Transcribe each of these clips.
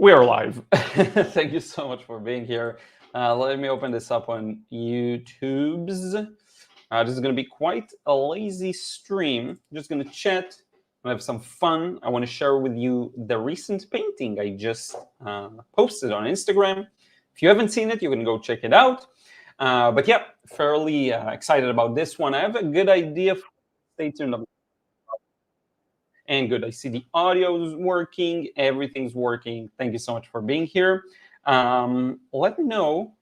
We are live. Thank you so much for being here. Let me open this up on YouTube's. This is going to be quite a lazy stream. I'm just going to chat and have some fun. I want to share with you the recent painting I just posted on Instagram. If you haven't seen it, you can go check it out. But yeah, fairly excited about this one. I have a good idea. Stay tuned. And good, I see the audio is working, everything's working. Thank you so much for being here. Let me know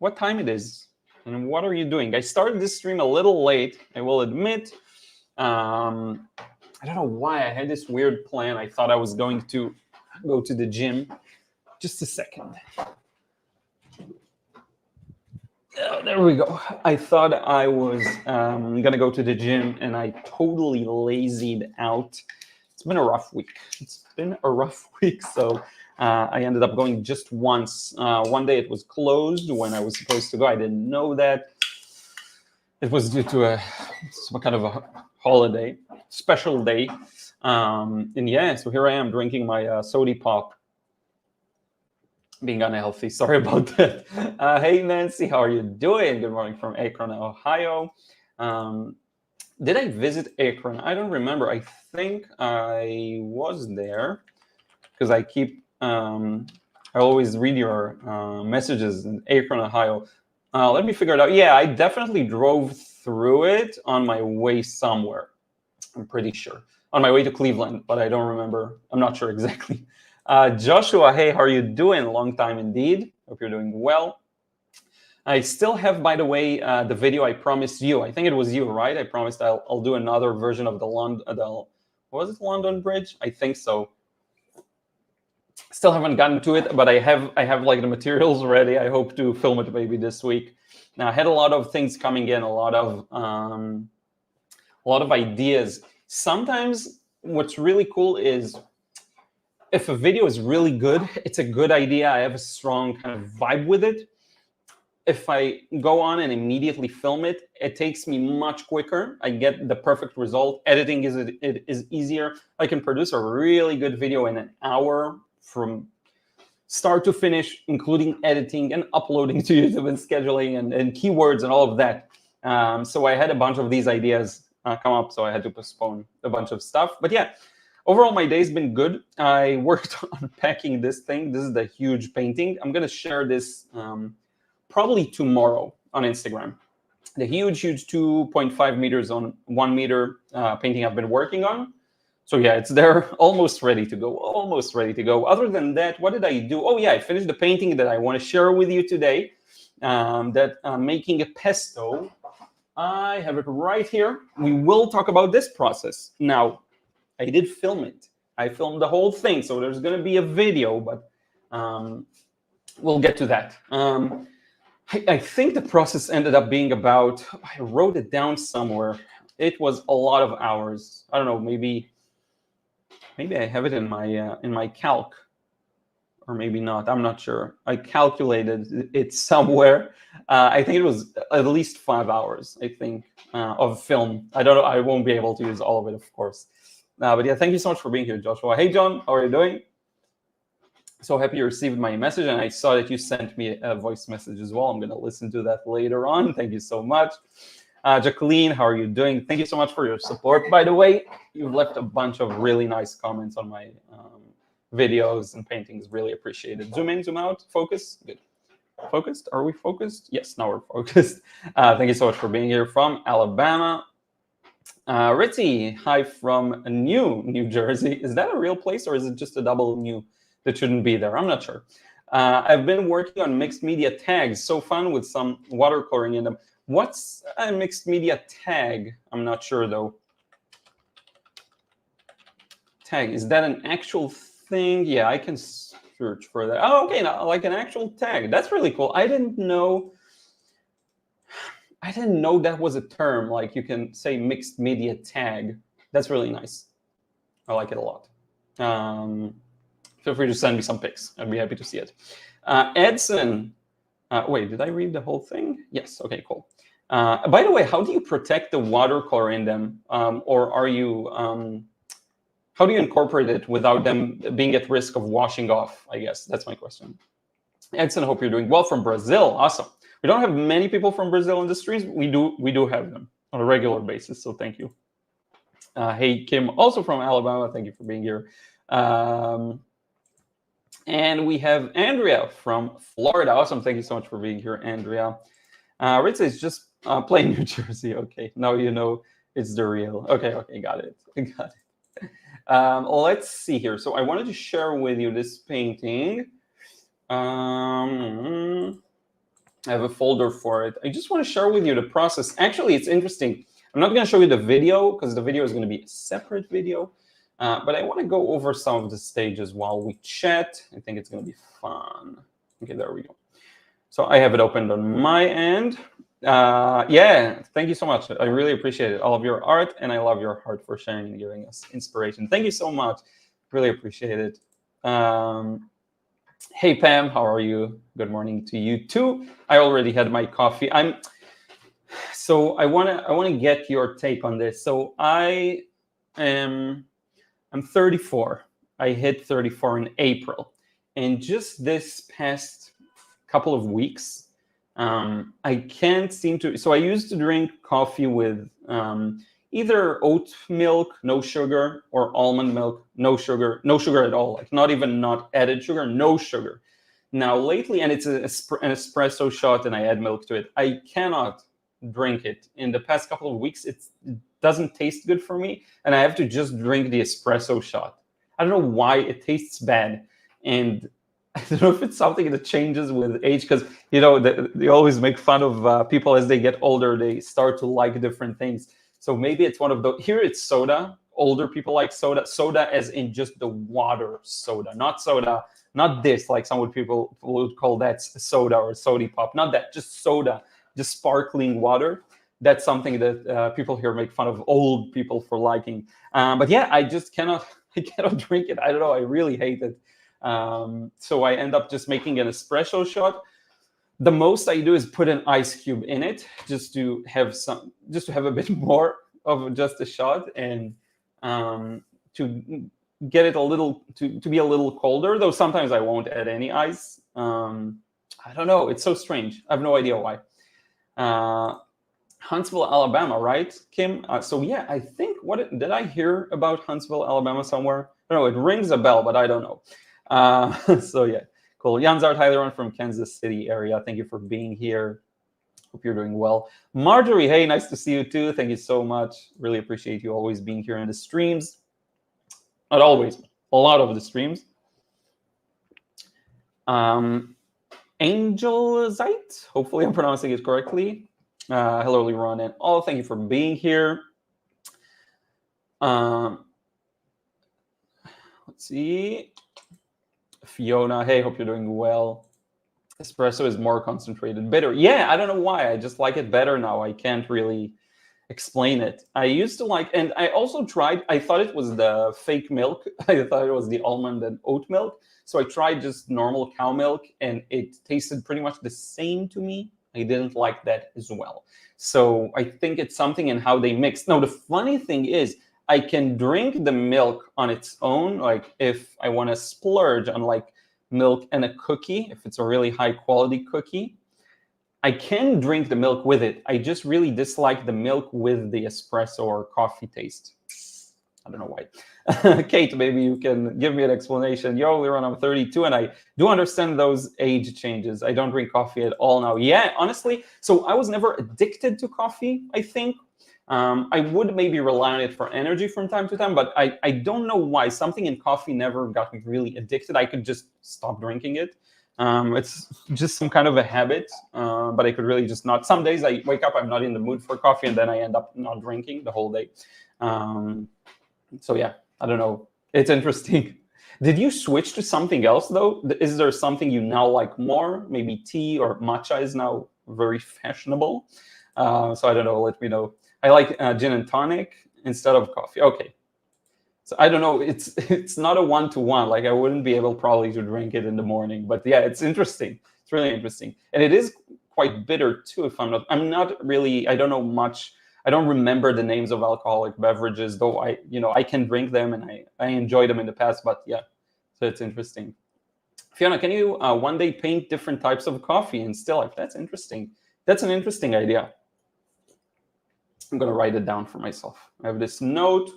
what time it is and what are you doing. I started this stream a little late, I will admit. I don't know why I had this weird plan. I thought I was going to go to the gym. Just a second. Oh, there we go. I thought I was gonna go to the gym and I totally lazied out. It's been a rough week. So I ended up going just once. One day it was closed when I was supposed to go. I didn't know that. It was due to some kind of a holiday, special day. And yeah, so here I am drinking my soda pop. Being unhealthy. Sorry about that. Hey, Nancy, how are you doing? Good morning from Akron, Ohio. Did I visit Akron? I don't remember. I think I was there because I keep, I always read your messages in Akron, Ohio. Let me figure it out. Yeah, I definitely drove through it on my way somewhere. I'm pretty sure. On my way to Cleveland, but I don't remember. I'm not sure exactly. Joshua, hey, how are you doing? Long time indeed. Hope you're doing well. I still have, by the way, the video I promised you. I think it was you, right? I promised I'll do another version of the London Bridge? I think so. Still haven't gotten to it, but I have like the materials ready. I hope to film it maybe this week. Now I had a lot of things coming in, a lot of ideas. Sometimes what's really cool is if a video is really good, it's a good idea. I have a strong kind of vibe with it. If I go on and immediately film it, it takes me much quicker. I get the perfect result. Editing is easier. I can produce a really good video in an hour from start to finish, including editing and uploading to YouTube and scheduling and keywords and all of that. So I had a bunch of these ideas come up, so I had to postpone a bunch of stuff. But yeah. Overall, my day's been good. I worked on packing this thing. This is the huge painting. I'm going to share this probably tomorrow on Instagram. The huge 2.5 meters on 1 meter painting I've been working on. So yeah, it's there, almost ready to go, Other than that, what did I do? Oh yeah, I finished the painting that I want to share with you today. Making a pesto. I have it right here. We will talk about this process. Now, I did film it. I filmed the whole thing, so there's going to be a video, but we'll get to that. I think the process ended up being about, I wrote it down somewhere. It was a lot of hours. I don't know, maybe I have it in my calc, or maybe not. I'm not sure. I calculated it somewhere. I think it was at least 5 hours, I think, of film. I don't know. I won't be able to use all of it, of course. But yeah, thank you so much for being here, Joshua. Hey, John, how are you doing? So happy you received my message, and I saw that you sent me a voice message as well. I'm going to listen to that later on. Thank you so much. Jacqueline, how are you doing? Thank you so much for your support. By the way, you've left a bunch of really nice comments on my videos and paintings. Really appreciate it. Zoom in, zoom out, focus. Good. Focused? Are we focused? Yes, now we're focused. Thank you so much for being here from Alabama. Ritzy, hi from New Jersey. Is that a real place or is it just a double new that shouldn't be there? I'm not sure. I've been working on mixed media tags. So fun with some watercoloring in them. What's a mixed media tag? I'm not sure though. Tag, is that an actual thing? Yeah, I can search for that. Oh, okay, now, like an actual tag. That's really cool. I didn't know that was a term. Like you can say mixed media tag. That's really nice. I like it a lot. Feel free to send me some pics. I'd be happy to see it. Edson, wait, did I read the whole thing? Yes, okay, cool. By the way, how do you protect the watercolor in them? Or are you how do you incorporate it without them being at risk of washing off? I guess that's my question. Edson, hope you're doing well from Brazil. Awesome. We don't have many people from Brazil in the streams. We do have them on a regular basis. So thank you. Hey, Kim, also from Alabama. Thank you for being here. And we have Andrea from Florida. Awesome. Thank you so much for being here, Andrea. Ritza is just playing New Jersey. Okay, now you know it's the real. Okay, got it. Got it. Let's see here. So I wanted to share with you this painting. I have a folder for it. I just want to share with you the process. Actually, it's interesting. I'm not going to show you the video because the video is going to be a separate video. But I want to go over some of the stages while we chat. I think it's going to be fun. Okay, there we go. So I have it opened on my end. Yeah, thank you so much. I really appreciate it. All of your art, and I love your heart for sharing and giving us inspiration. Thank you so much. Really appreciate it. Hey, Pam, how are you? Good morning to you too. I already had my coffee. So I want to get your take on this. So I'm 34. I hit 34 in April. And just this past couple of weeks, I can't seem to. So I used to drink coffee with either oat milk, no sugar, or almond milk, no sugar at all. Like not added sugar, no sugar. Now lately, and it's an espresso shot, and I add milk to it. I cannot drink it. In the past couple of weeks, it doesn't taste good for me, and I have to just drink the espresso shot. I don't know why it tastes bad, and I don't know if it's something that changes with age, because they always make fun of people as they get older. They start to like different things. So maybe it's one of those. Here it's soda. Older people like soda. Soda as in just the water soda, not this, like some people would call that soda or sody pop. Not that, just soda, just sparkling water. That's something that people here make fun of old people for liking. But yeah, I just cannot drink it. I don't know. I really hate it. So I end up just making an espresso shot. The most I do is put an ice cube in it just to have a bit more of just a shot, and to get it to be a little colder. Though sometimes I won't add any ice. I don't know. It's so strange. I have no idea why. Huntsville, Alabama, right, Kim? So yeah, I think did I hear about Huntsville, Alabama somewhere? I don't know. It rings a bell, but I don't know. So yeah. Cool. Janzart Liron from Kansas City area. Thank you for being here. Hope you're doing well. Marjorie, hey, nice to see you too. Thank you so much. Really appreciate you always being here in the streams. Not always, a lot of the streams. Angelzite, hopefully I'm pronouncing it correctly. Hello, Liron, and all. Thank you for being here. Let's see. Fiona, hey, hope you're doing well. Espresso is more concentrated, bitter. Yeah, I don't know why. I just like it better now. I can't really explain it. I used to like, and I also tried, I thought it was the fake milk. I thought it was the almond and oat milk. So I tried just normal cow milk, and it tasted pretty much the same to me. I didn't like that as well. So I think it's something in how they mix. Now, the funny thing is, I can drink the milk on its own, like if I want to splurge on like milk and a cookie, if it's a really high quality cookie, I can drink the milk with it. I just really dislike the milk with the espresso or coffee taste. I don't know why. Kate, maybe you can give me an explanation. Yo, Liron, I'm 32, and I do understand those age changes. I don't drink coffee at all now. Yeah, honestly, so I was never addicted to coffee, I think. I would maybe rely on it for energy from time to time, but I don't know why. Something in coffee never got me really addicted. I could just stop drinking it. It's just some kind of a habit, but I could really just not. Some days I wake up, I'm not in the mood for coffee, and then I end up not drinking the whole day. So yeah, I don't know. It's interesting. Did you switch to something else, though? Is there something you now like more? Maybe tea or matcha is now very fashionable. So I don't know. Let me know. I like gin and tonic instead of coffee. Okay. So I don't know. It's not a one-to-one. Like I wouldn't be able probably to drink it in the morning. But yeah, it's interesting. It's really interesting. And it is quite bitter too, I'm not really, I don't know much I don't remember the names of alcoholic beverages, though I can drink them and I enjoyed them in the past. But yeah, so it's interesting. Fiona, can you one day paint different types of coffee in still life? That's interesting. That's an interesting idea. I'm going to write it down for myself. I have this note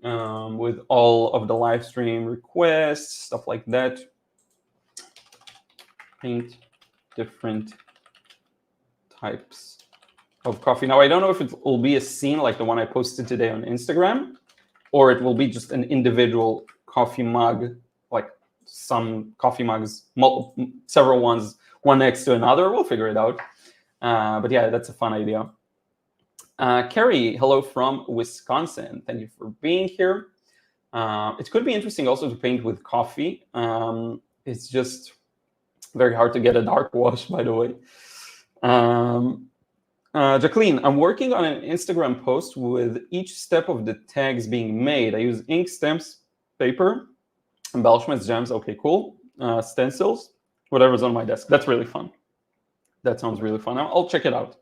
with all of the live stream requests, stuff like that. Paint different types of coffee. Now, I don't know if it will be a scene like the one I posted today on Instagram, or it will be just an individual coffee mug, like some coffee mugs, several ones, one next to another. We'll figure it out. But yeah, that's a fun idea. Carrie, hello from Wisconsin. Thank you for being here. It could be interesting also to paint with coffee. It's just very hard to get a dark wash, by the way. Jacqueline, I'm working on an Instagram post with each step of the tags being made. I use ink, stamps, paper, embellishments, gems. Okay, cool. Stencils, whatever's on my desk. That's really fun. That sounds really fun. I'll check it out.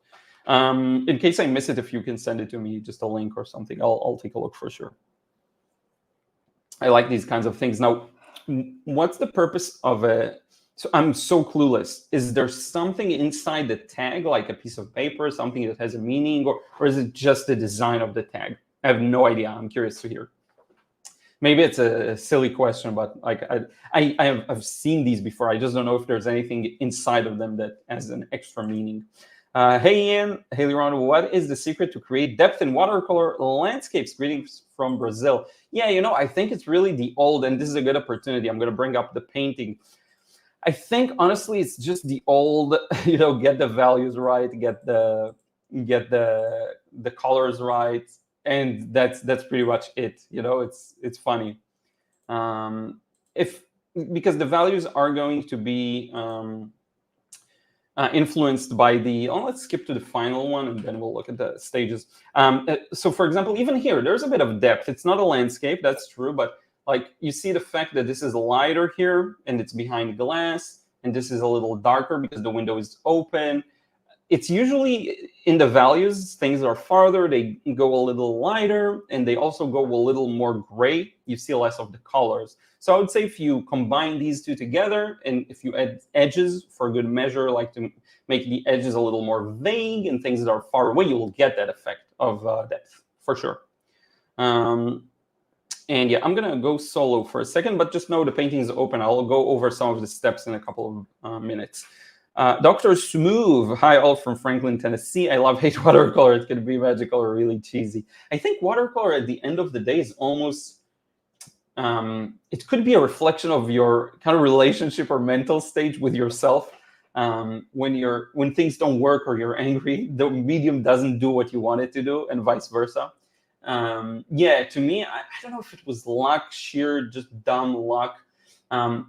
In case I miss it, if you can send it to me, just a link or something, I'll take a look for sure. I like these kinds of things. Now, what's the purpose of a... So I'm so clueless. Is there something inside the tag, like a piece of paper, something that has a meaning, or is it just the design of the tag? I have no idea. I'm curious to hear. Maybe it's a silly question, but like I've seen these before. I just don't know if there's anything inside of them that has an extra meaning. Hey Ian, hey Liron, what is the secret to create depth in watercolor landscapes? Greetings from Brazil. Yeah, I think it's really the old, and this is a good opportunity. I'm going to bring up the painting. I think honestly, it's just the old. Get the values right, get the colors right, and that's pretty much it. It's funny. Because the values are going to be influenced by the... let's skip to the final one, and then we'll look at the stages. So for example, even here, there's a bit of depth. It's not a landscape, that's true, but like you see the fact that this is lighter here, and it's behind glass, and this is a little darker because the window is open. It's usually in the values, things are farther, they go a little lighter, and they also go a little more gray. You see less of the colors. So I would say if you combine these two together, and if you add edges for good measure, like to make the edges a little more vague and things that are far away, you will get that effect of depth, for sure. And yeah, I'm going to go solo for a second, but just know the painting is open. I'll go over some of the steps in a couple of minutes. Dr. Smooth, hi all from Franklin, Tennessee. I hate watercolor. It can be magical or really cheesy. I think watercolor at the end of the day is almost, it could be a reflection of your kind of relationship or mental stage with yourself. When things don't work or you're angry, the medium doesn't do what you want it to do, and vice versa. Yeah, to me, I don't know if it was luck, sheer just dumb luck.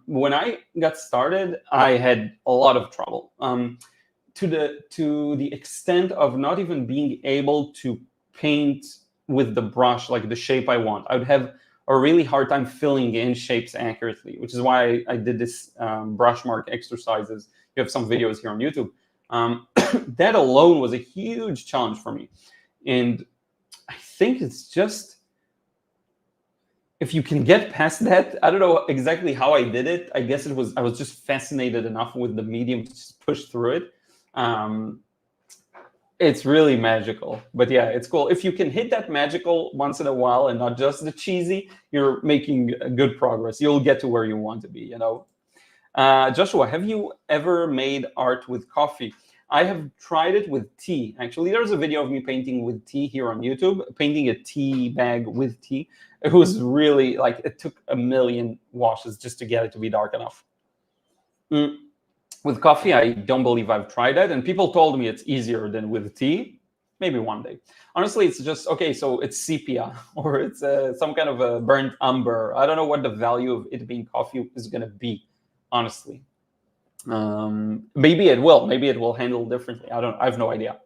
When I got started, I had a lot of trouble to the extent of not even being able to paint with the brush like the shape I want. I would have a really hard time filling in shapes accurately, which is why I did this brush mark exercises. You have some videos here on YouTube. That alone was a huge challenge for me. And I think it's just, if you can get past that, I don't know exactly how I did it. I guess I was just fascinated enough with the medium to just push through it. It's really magical, but yeah, it's cool. If you can hit that magical once in a while and not just the cheesy, you're making good progress. You'll get to where you want to be, Joshua, have you ever made art with coffee? I have tried it with tea. Actually, there's a video of me painting with tea here on YouTube, painting a tea bag with tea. It was really it took a million washes just to get it to be dark enough. With coffee, I don't believe I've tried that. And people told me it's easier than with tea. Maybe one day. Honestly, it's just, okay, so it's sepia or it's some kind of a burnt umber. I don't know what the value of it being coffee is going to be, honestly. Maybe it will handle differently. I have no idea.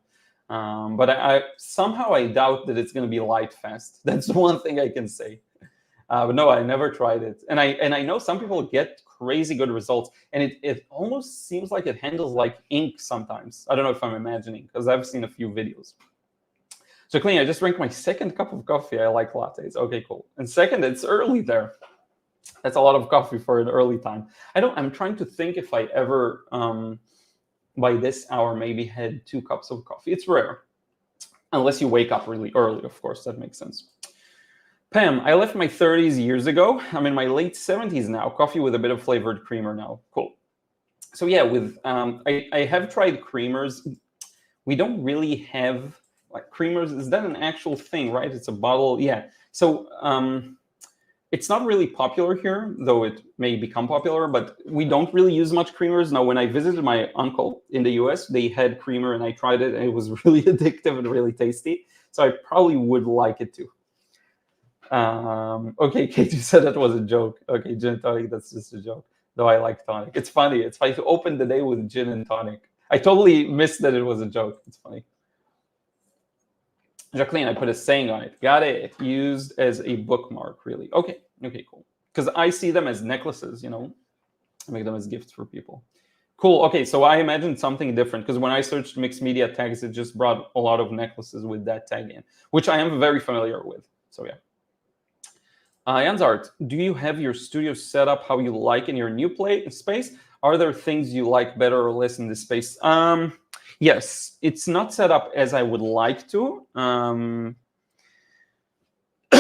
But I somehow I doubt that it's going to be light fast. That's the one thing I can say. But no, I never tried it. And I know some people get crazy good results, and it almost seems like it handles like ink sometimes. I don't know if I'm imagining, because I've seen a few videos. Jacqueline, I just drank my second cup of coffee. I like lattes. Okay, cool. And second, it's early there. That's a lot of coffee for an early time. I'm trying to think if I ever, by this hour, maybe had 2 cups of coffee. It's rare. Unless you wake up really early, of course, that makes sense. Pam, I left my 30s years ago. I'm in my late 70s now. Coffee with a bit of flavored creamer now. Cool. So yeah, with I have tried creamers. We don't really have like creamers. Is that an actual thing, right? It's a bottle. Yeah. So it's not really popular here, though it may become popular, but we don't really use much creamers. Now, when I visited my uncle in the US, they had creamer and I tried it and it was really addictive and really tasty. So I probably would like it too. Okay, Katie said that was a joke. Okay, gin and tonic, that's just a joke. Though I like tonic. It's funny. It's funny to open the day with gin and tonic. I totally missed that it was a joke. It's funny. Jacqueline, I put a saying on it. Got it. Used as a bookmark, really. Okay, cool. Because I see them as necklaces, I make them as gifts for people. Cool. Okay, so I imagined something different because when I searched mixed media tags, it just brought a lot of necklaces with that tag in, which I am very familiar with. So yeah. Jansart, do you have your studio set up how you like in your new space? Are there things you like better or less in this space? Yes, it's not set up as I would like to.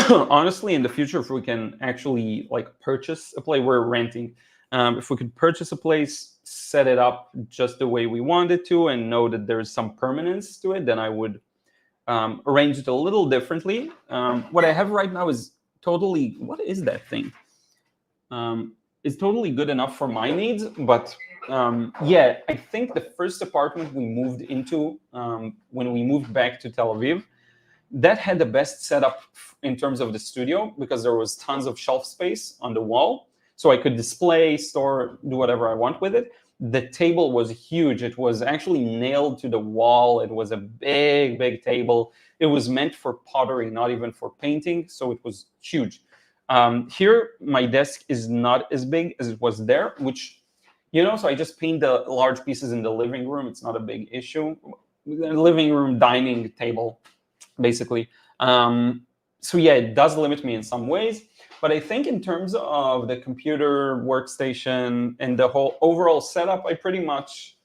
Honestly, in the future, if we can actually purchase a place, we're renting. If we could purchase a place, set it up just the way we want it to, and know that there's some permanence to it, then I would arrange it a little differently. What I have right now is totally, what is that thing? It's totally good enough for my needs, but yeah, I think the first apartment we moved into when we moved back to Tel Aviv, that had the best setup in terms of the studio because there was tons of shelf space on the wall. So I could display, store, do whatever I want with it. The table was huge. It was actually nailed to the wall. It was a big, big table. It was meant for pottery, not even for painting. So it was huge. Here, my desk is not as big as it was there, which, so I just paint the large pieces in the living room. It's not a big issue. The living room, dining table, basically. So yeah, it does limit me in some ways. But I think in terms of the computer workstation and the whole overall setup, I pretty much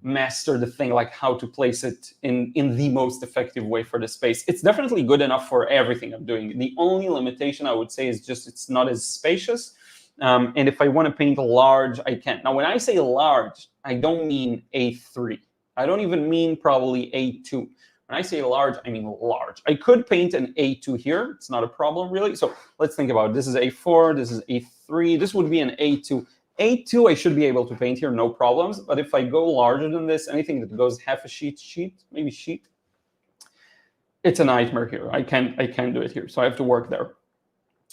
master the thing, like how to place it in the most effective way for the space. It's definitely good enough for everything I'm doing. The only limitation I would say is just it's not as spacious. And if I want to paint large, I can. Now, when I say large, I don't mean A3. I don't even mean probably A2. When I say large, I mean large. I could paint an A2 here. It's not a problem, really. So let's think about it. This is A4. This is A3. This would be an A2. A2, I should be able to paint here, no problems. But if I go larger than this, anything that goes half a sheet, maybe sheet, it's a nightmare here. I can't do it here. So I have to work there.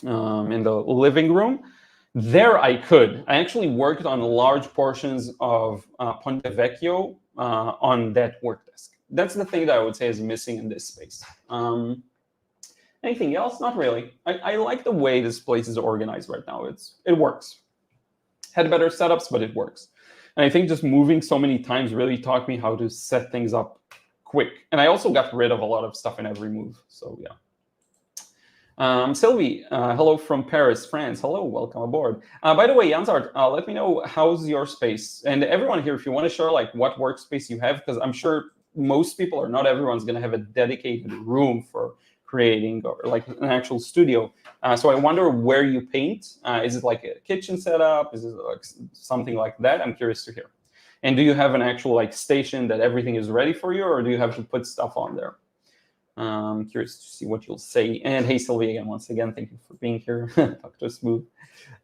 In the living room, there I could. I actually worked on large portions of Ponte Vecchio on that work desk. That's the thing that I would say is missing in this space. Anything else? Not really. I like the way this place is organized right now. It works. Had better setups, but it works. And I think just moving so many times really taught me how to set things up quick. And I also got rid of a lot of stuff in every move. So yeah. Sylvie, hello from Paris, France. Hello, welcome aboard. By the way, Jansart, let me know how's your space. And everyone here, if you want to share what workspace you have, because I'm sure most people or not everyone's going to have a dedicated room for creating or an actual studio. So I wonder where you paint. Is it like a kitchen setup? Is it like something like that? I'm curious to hear. And do you have an actual station that everything is ready for you, or do you have to put stuff on there? I'm curious to see what you'll say. And hey, Sylvie, again, once again, thank you for being here. Talk to us smooth.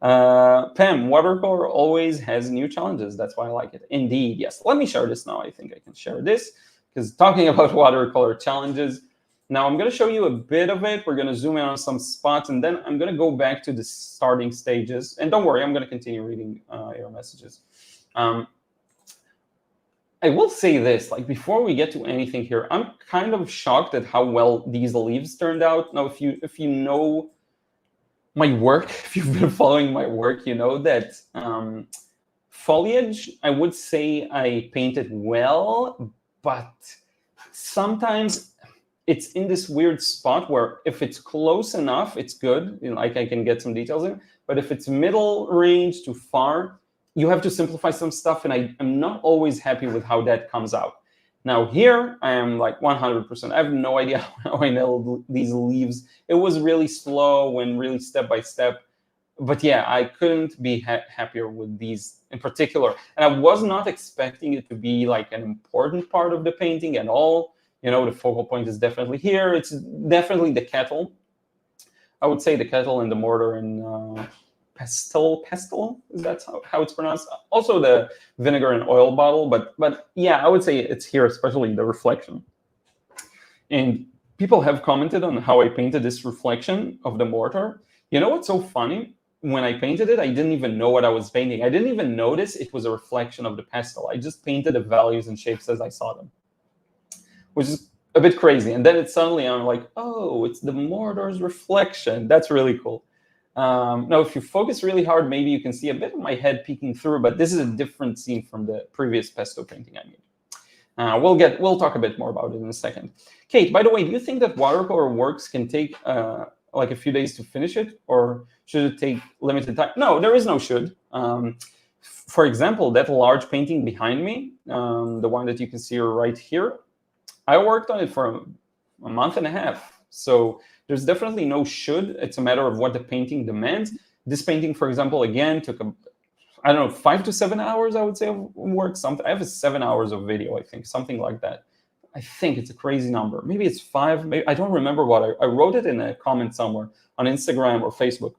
Pam, Watercolor always has new challenges. That's why I like it. Indeed, yes. Let me share this now. I think I can share this because talking about Watercolor challenges, now I'm going to show you a bit of it. We're going to zoom in on some spots, and then I'm going to go back to the starting stages. And don't worry, I'm going to continue reading your messages. I will say this, before we get to anything here, I'm kind of shocked at how well these leaves turned out. Now, if you know my work, if you've been following my work, you know that foliage, I would say I painted well, but sometimes it's in this weird spot where if it's close enough, it's good. Like I can get some details in. But if it's middle range to far, you have to simplify some stuff. And I'm not always happy with how that comes out. Now here, I am like 100%. I have no idea how I nailed these leaves. It was really slow and really step by step. But yeah, I couldn't be happier with these in particular. And I was not expecting it to be like an important part of the painting at all. You know, the focal point is definitely here. It's definitely the kettle. I would say the kettle and the mortar and pestle, is that how it's pronounced? Also the vinegar and oil bottle, but yeah, I would say it's here, especially the reflection. And people have commented on how I painted this reflection of the mortar. You know what's so funny? When I painted it, I didn't even know what I was painting. I didn't even notice it was a reflection of the pestle. I just painted the values and shapes as I saw them, which is a bit crazy. And then it's suddenly, I'm like, oh, it's the mortar's reflection. That's really cool. Now, if you focus really hard, maybe you can see a bit of my head peeking through, but this is a different scene from the previous Pesto painting I made. We'll talk a bit more about it in a second. Kate, by the way, do you think that watercolor works can take like a few days to finish it, or should it take limited time? No, there is no should. For example, that large painting behind me, the one that you can see right here, I worked on it for a month and a half. So there's definitely no should. It's a matter of what the painting demands. This painting, for example, again, took, I don't know, 5 to 7 hours, I would say, of work. I have 7 hours of video, I think, something like that. I think it's a crazy number. Maybe it's 5. Maybe, I don't remember what. I wrote it in a comment somewhere on Instagram or Facebook.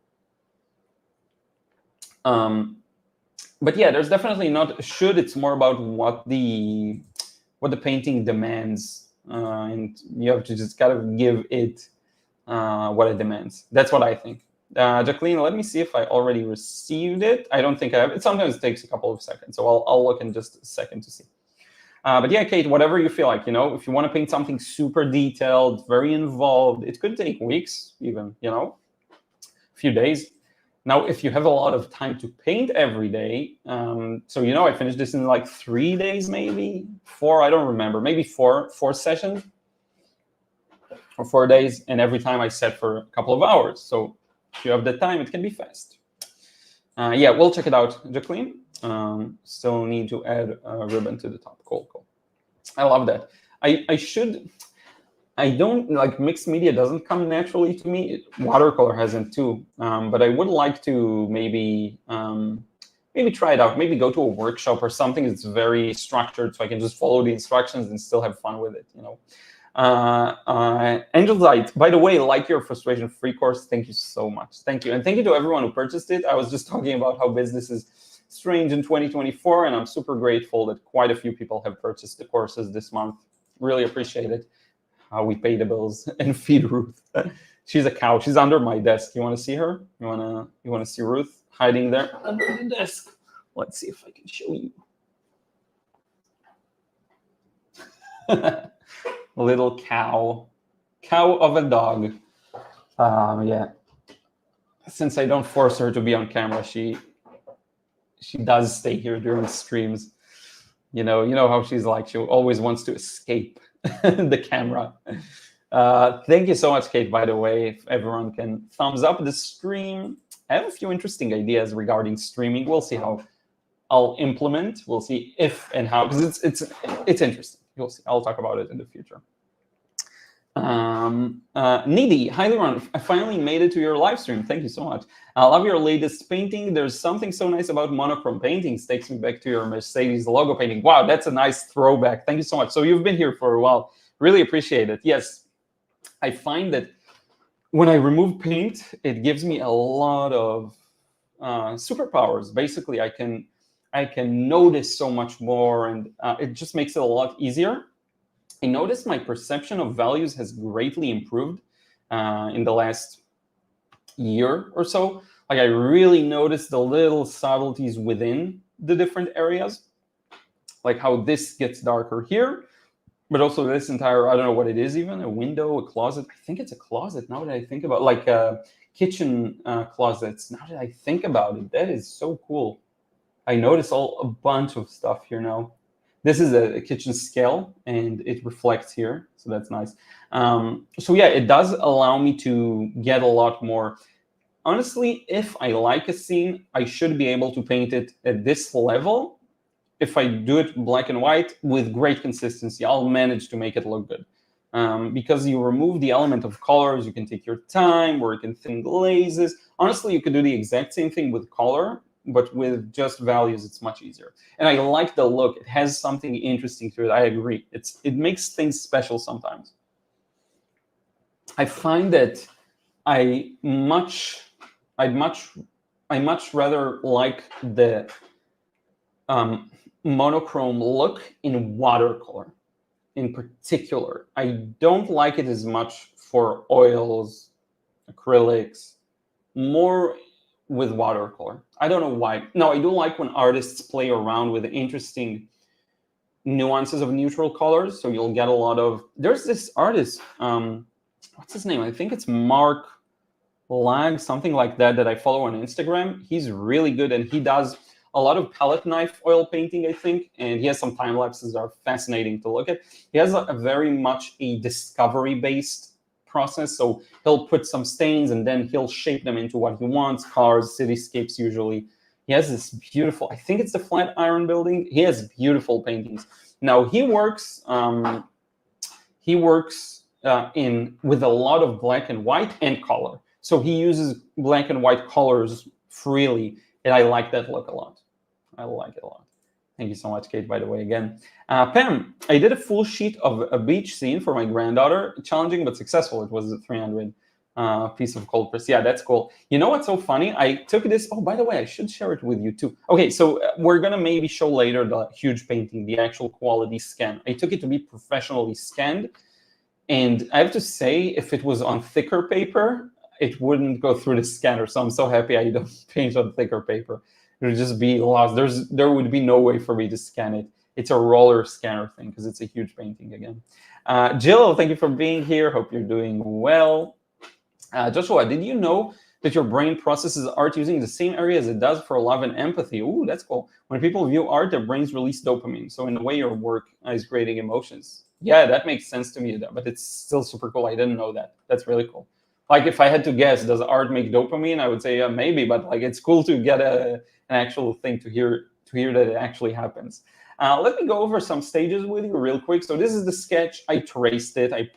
But yeah, there's definitely not a should. It's more about what the painting demands, and you have to just kind of give it what it demands. That's what I think. Jacqueline, let me see if I already received it. I don't think I have. It sometimes takes a couple of seconds, so I'll look in just a second to see. But yeah, Kate, whatever you feel like, if you want to paint something super detailed, very involved, it could take weeks, even, a few days. Now, if you have a lot of time to paint every day, so, I finished this in like 3 days, maybe 4, I don't remember, maybe four sessions or 4 days. And every time I set for a couple of hours. So if you have the time, it can be fast. Yeah, we'll check it out, Jacqueline. Still need to add a ribbon to the top. Cool. I love that. I don't like mixed media, doesn't come naturally to me. Watercolor hasn't too, but I would like to maybe try it out. Maybe go to a workshop or something that's very structured, so I can just follow the instructions and still have fun with it. Angel Light, by the way, like your frustration-free course. Thank you so much. Thank you, and thank you to everyone who purchased it. I was just talking about how business is strange in 2024, and I'm super grateful that quite a few people have purchased the courses this month. Really appreciate it. How we pay the bills and feed Ruth. She's a cow. She's under my desk. You want to see her? You want to see Ruth hiding there under the desk? Let's see if I can show you. Little cow of a dog. Yeah. Since I don't force her to be on camera, she does stay here during streams. You know how she's like. She always wants to escape the camera. Thank you so much, Kate, by the way. If everyone can thumbs up the stream. I have a few interesting ideas regarding streaming. We'll see how I'll implement. We'll see if and how, because it's interesting. You'll see. I'll talk about it in the future. Needy, hi Liron. I finally made it to your live stream. Thank you so much. I love your latest painting. There's something so nice about monochrome paintings. Takes me back to your Mercedes logo painting. Wow, that's a nice throwback. Thank you so much. So you've been here for a while. Really appreciate it. Yes, I find that when I remove paint, it gives me a lot of superpowers. Basically, I can notice so much more, and it just makes it a lot easier. I noticed my perception of values has greatly improved in the last year or so. Like I really noticed the little subtleties within the different areas, like how this gets darker here, but also this entire, I don't know what it is even, a window, a closet. I think it's a closet now that I think about, like kitchen closets. Now that I think about it, that is so cool. I notice a bunch of stuff here now. This is a kitchen scale, and it reflects here, so that's nice. So yeah, it does allow me to get a lot more. Honestly, if I like a scene, I should be able to paint it at this level. If I do it black and white with great consistency, I'll manage to make it look good. Because you remove the element of colors, you can take your time, work in thin glazes. Honestly, you could do the exact same thing with color, but with just values, it's much easier. And I like the look. It has something interesting to it. I agree. It makes things special sometimes. I find that I much rather like the monochrome look in watercolor in particular. I don't like it as much for oils, acrylics, more with watercolor. I don't know why. No, I do like when artists play around with interesting nuances of neutral colors. So you'll get a lot of, there's this artist, what's his name? I think it's Mark Lag, something like that, that I follow on Instagram. He's really good, and he does a lot of palette knife oil painting, I think, and he has some time lapses that are fascinating to look at. He has a very much a discovery-based process, so he'll put some stains and then he'll shape them into what he wants, cars, cityscapes usually. He has this beautiful, I think it's the Flatiron Building. He has beautiful paintings. Now he works with a lot of black and white and color. So he uses black and white colors freely, and I like that look a lot. I like it a lot. Thank you so much, Kate, by the way, again. Pam, I did a full sheet of a beach scene for my granddaughter. Challenging but successful. It was a 300 piece of cold press. Yeah, that's cool. You know what's so funny? I took this. Oh, by the way, I should share it with you too. Okay, so we're going to maybe show later the huge painting, the actual quality scan. I took it to be professionally scanned. And I have to say, if it was on thicker paper, it wouldn't go through the scanner. So I'm so happy I don't paint on thicker paper. It would just be lost. There would be no way for me to scan it. It's a roller scanner thing because it's a huge painting again. Jill, thank you for being here. Hope you're doing well. Joshua, did you know that your brain processes art using the same area as it does for love and empathy? Ooh, that's cool. When people view art, their brains release dopamine. So in a way, your work is creating emotions. Yeah, that makes sense to me, but it's still super cool. I didn't know that. That's really cool. Like if I had to guess, does art make dopamine? I would say yeah, maybe, but like it's cool to get an actual thing to hear that it actually happens. Let me go over some stages with you real quick. So this is the sketch. I traced it. I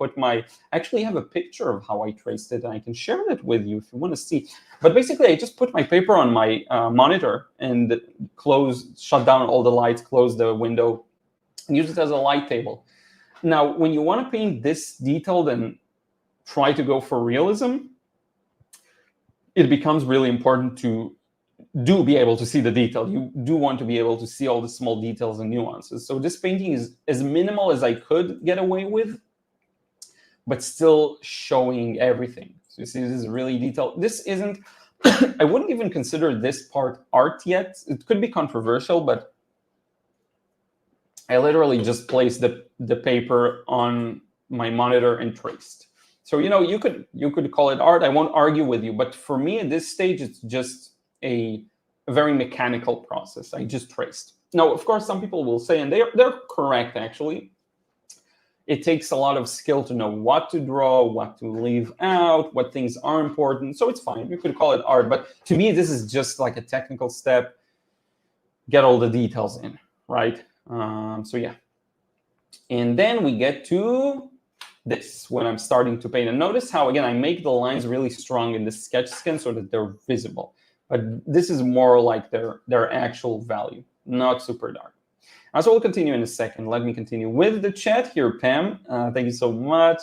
actually have a picture of how I traced it, and I can share it with you if you want to see. But basically, I just put my paper on my monitor and shut down all the lights, close the window, and use it as a light table. Now, when you want to paint this detailed and try to go for realism, it becomes really important to be able to see the detail. You do want to be able to see all the small details and nuances. So this painting is as minimal as I could get away with, but still showing everything. So you see, this is really detailed. This isn't, I wouldn't even consider this part art yet. It could be controversial, but I literally just placed the paper on my monitor and traced. So, you could call it art. I won't argue with you. But for me at this stage, it's just a very mechanical process. I just traced. Now, of course, some people will say, and they're correct, actually, it takes a lot of skill to know what to draw, what to leave out, what things are important. So it's fine. You could call it art. But to me, this is just like a technical step. Get all the details in, right? So yeah. And then we get to this, when I'm starting to paint. And notice how, again, I make the lines really strong in the sketch skin so that they're visible. But this is more like their actual value, not super dark. So we'll continue in a second. Let me continue with the chat here, Pam. Thank you so much.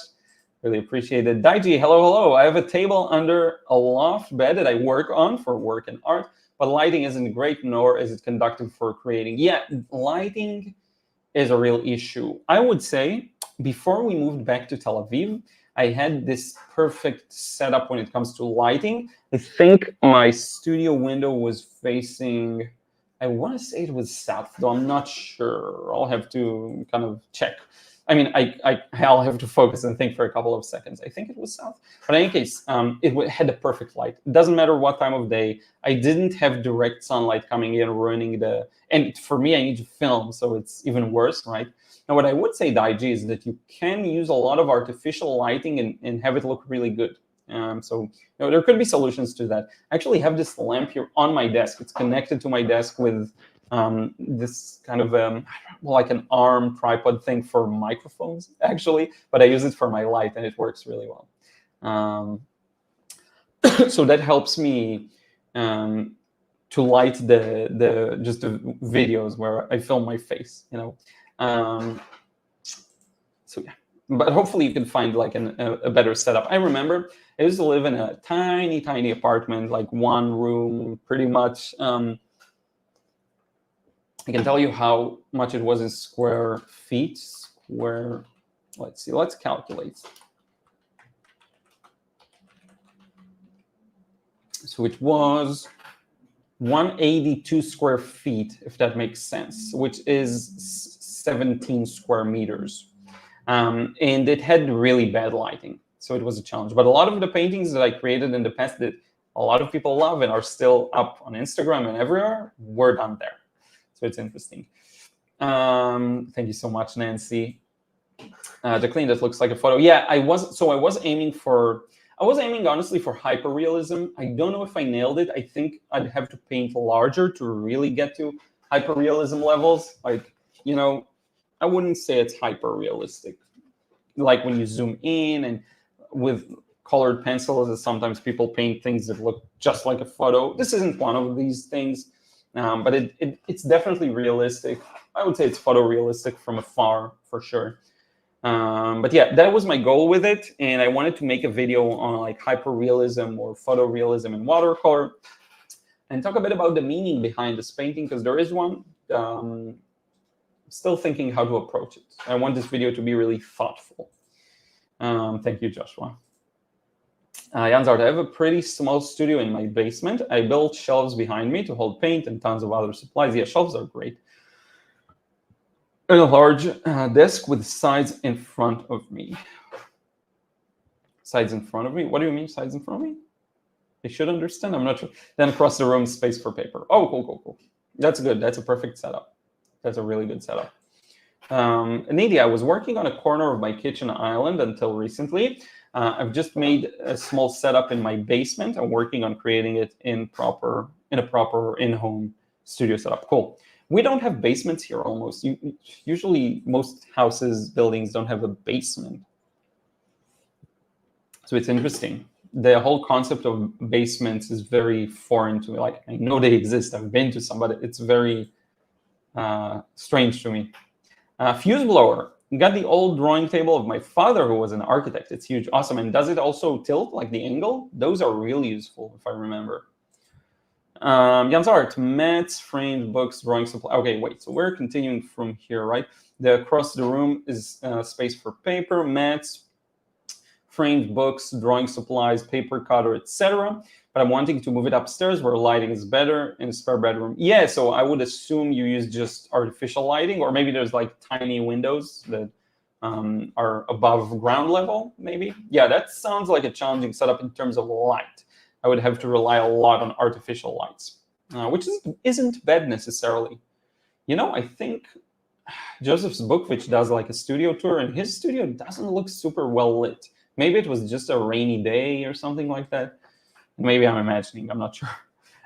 Really appreciate it. Daiji, hello. I have a table under a loft bed that I work on for work and art, but lighting isn't great, nor is it conductive for creating. Yeah, lighting is a real issue. I would say before we moved back to Tel Aviv, I had this perfect setup when it comes to lighting. I think my studio window was facing, I want to say it was south, though I'm not sure. I'll have to kind of check. I mean, I'll have to focus and think for a couple of seconds. I think it was south. But in any case, it had a perfect light. It doesn't matter what time of day. I didn't have direct sunlight coming in, ruining the... And for me, I need to film, so it's even worse, right? Now, what I would say, Daiji, is that you can use a lot of artificial lighting and have it look really good. So there could be solutions to that. I actually have this lamp here on my desk. It's connected to my desk with this kind of like an arm tripod thing for microphones, actually, but I use it for my light and it works really well. So that helps me to light the videos where I film my face, so yeah, but hopefully you can find like a better setup. I remember I used to live in a tiny apartment, like one room, pretty much. I can tell you how much it was in square feet. Let's see, let's calculate. So it was 182 square feet, if that makes sense, which is 17 square meters. And it had really bad lighting, so it was a challenge. But a lot of the paintings that I created in the past that a lot of people love and are still up on Instagram and everywhere were done there. So it's interesting. Thank you so much, Nancy. Jacqueline, that looks like a photo. Yeah, I was aiming honestly for hyperrealism. I don't know if I nailed it. I think I'd have to paint larger to really get to hyperrealism levels. Like, I wouldn't say it's hyper-realistic. Like when you zoom in and with colored pencils, sometimes people paint things that look just like a photo. This isn't one of these things, but it's definitely realistic. I would say it's photorealistic from afar, for sure. But yeah, that was my goal with it. And I wanted to make a video on like hyper-realism or photorealism in watercolor and talk a bit about the meaning behind this painting, because there is one. Still thinking how to approach it. I want this video to be really thoughtful. Thank you, Joshua. Janzart, I have a pretty small studio in my basement. I built shelves behind me to hold paint and tons of other supplies. Yeah, shelves are great. And a large desk with sides in front of me. Sides in front of me? What do you mean, sides in front of me? I should understand. I'm not sure. Then across the room, space for paper. Oh, cool. That's good. That's a perfect setup. That's a really good setup. Nadia, I was working on a corner of my kitchen island until recently. I've just made a small setup in my basement. I'm working on creating it in a proper in-home studio setup. Cool. We don't have basements here almost. Usually most houses, buildings don't have a basement. So it's interesting. The whole concept of basements is very foreign to me. Like, I know they exist. I've been to some, but it's very strange to me. Fuse blower. Got the old drawing table of my father, who was an architect. It's huge, awesome. And does it also tilt, like the angle? Those are really useful, if I remember. Jan's art, mats, framed books, drawing supply. Okay, wait. So we're continuing from here, right? The across the room is space for paper, mats, framed books, drawing supplies, paper cutter, etc. But I'm wanting to move it upstairs where lighting is better in a spare bedroom. Yeah, so I would assume you use just artificial lighting, or maybe there's like tiny windows that are above ground level, maybe. Yeah, that sounds like a challenging setup in terms of light. I would have to rely a lot on artificial lights, which isn't bad necessarily. I think Joseph Zbukvich does like a studio tour, and his studio doesn't look super well lit. Maybe it was just a rainy day or something like that. Maybe I'm imagining, I'm not sure.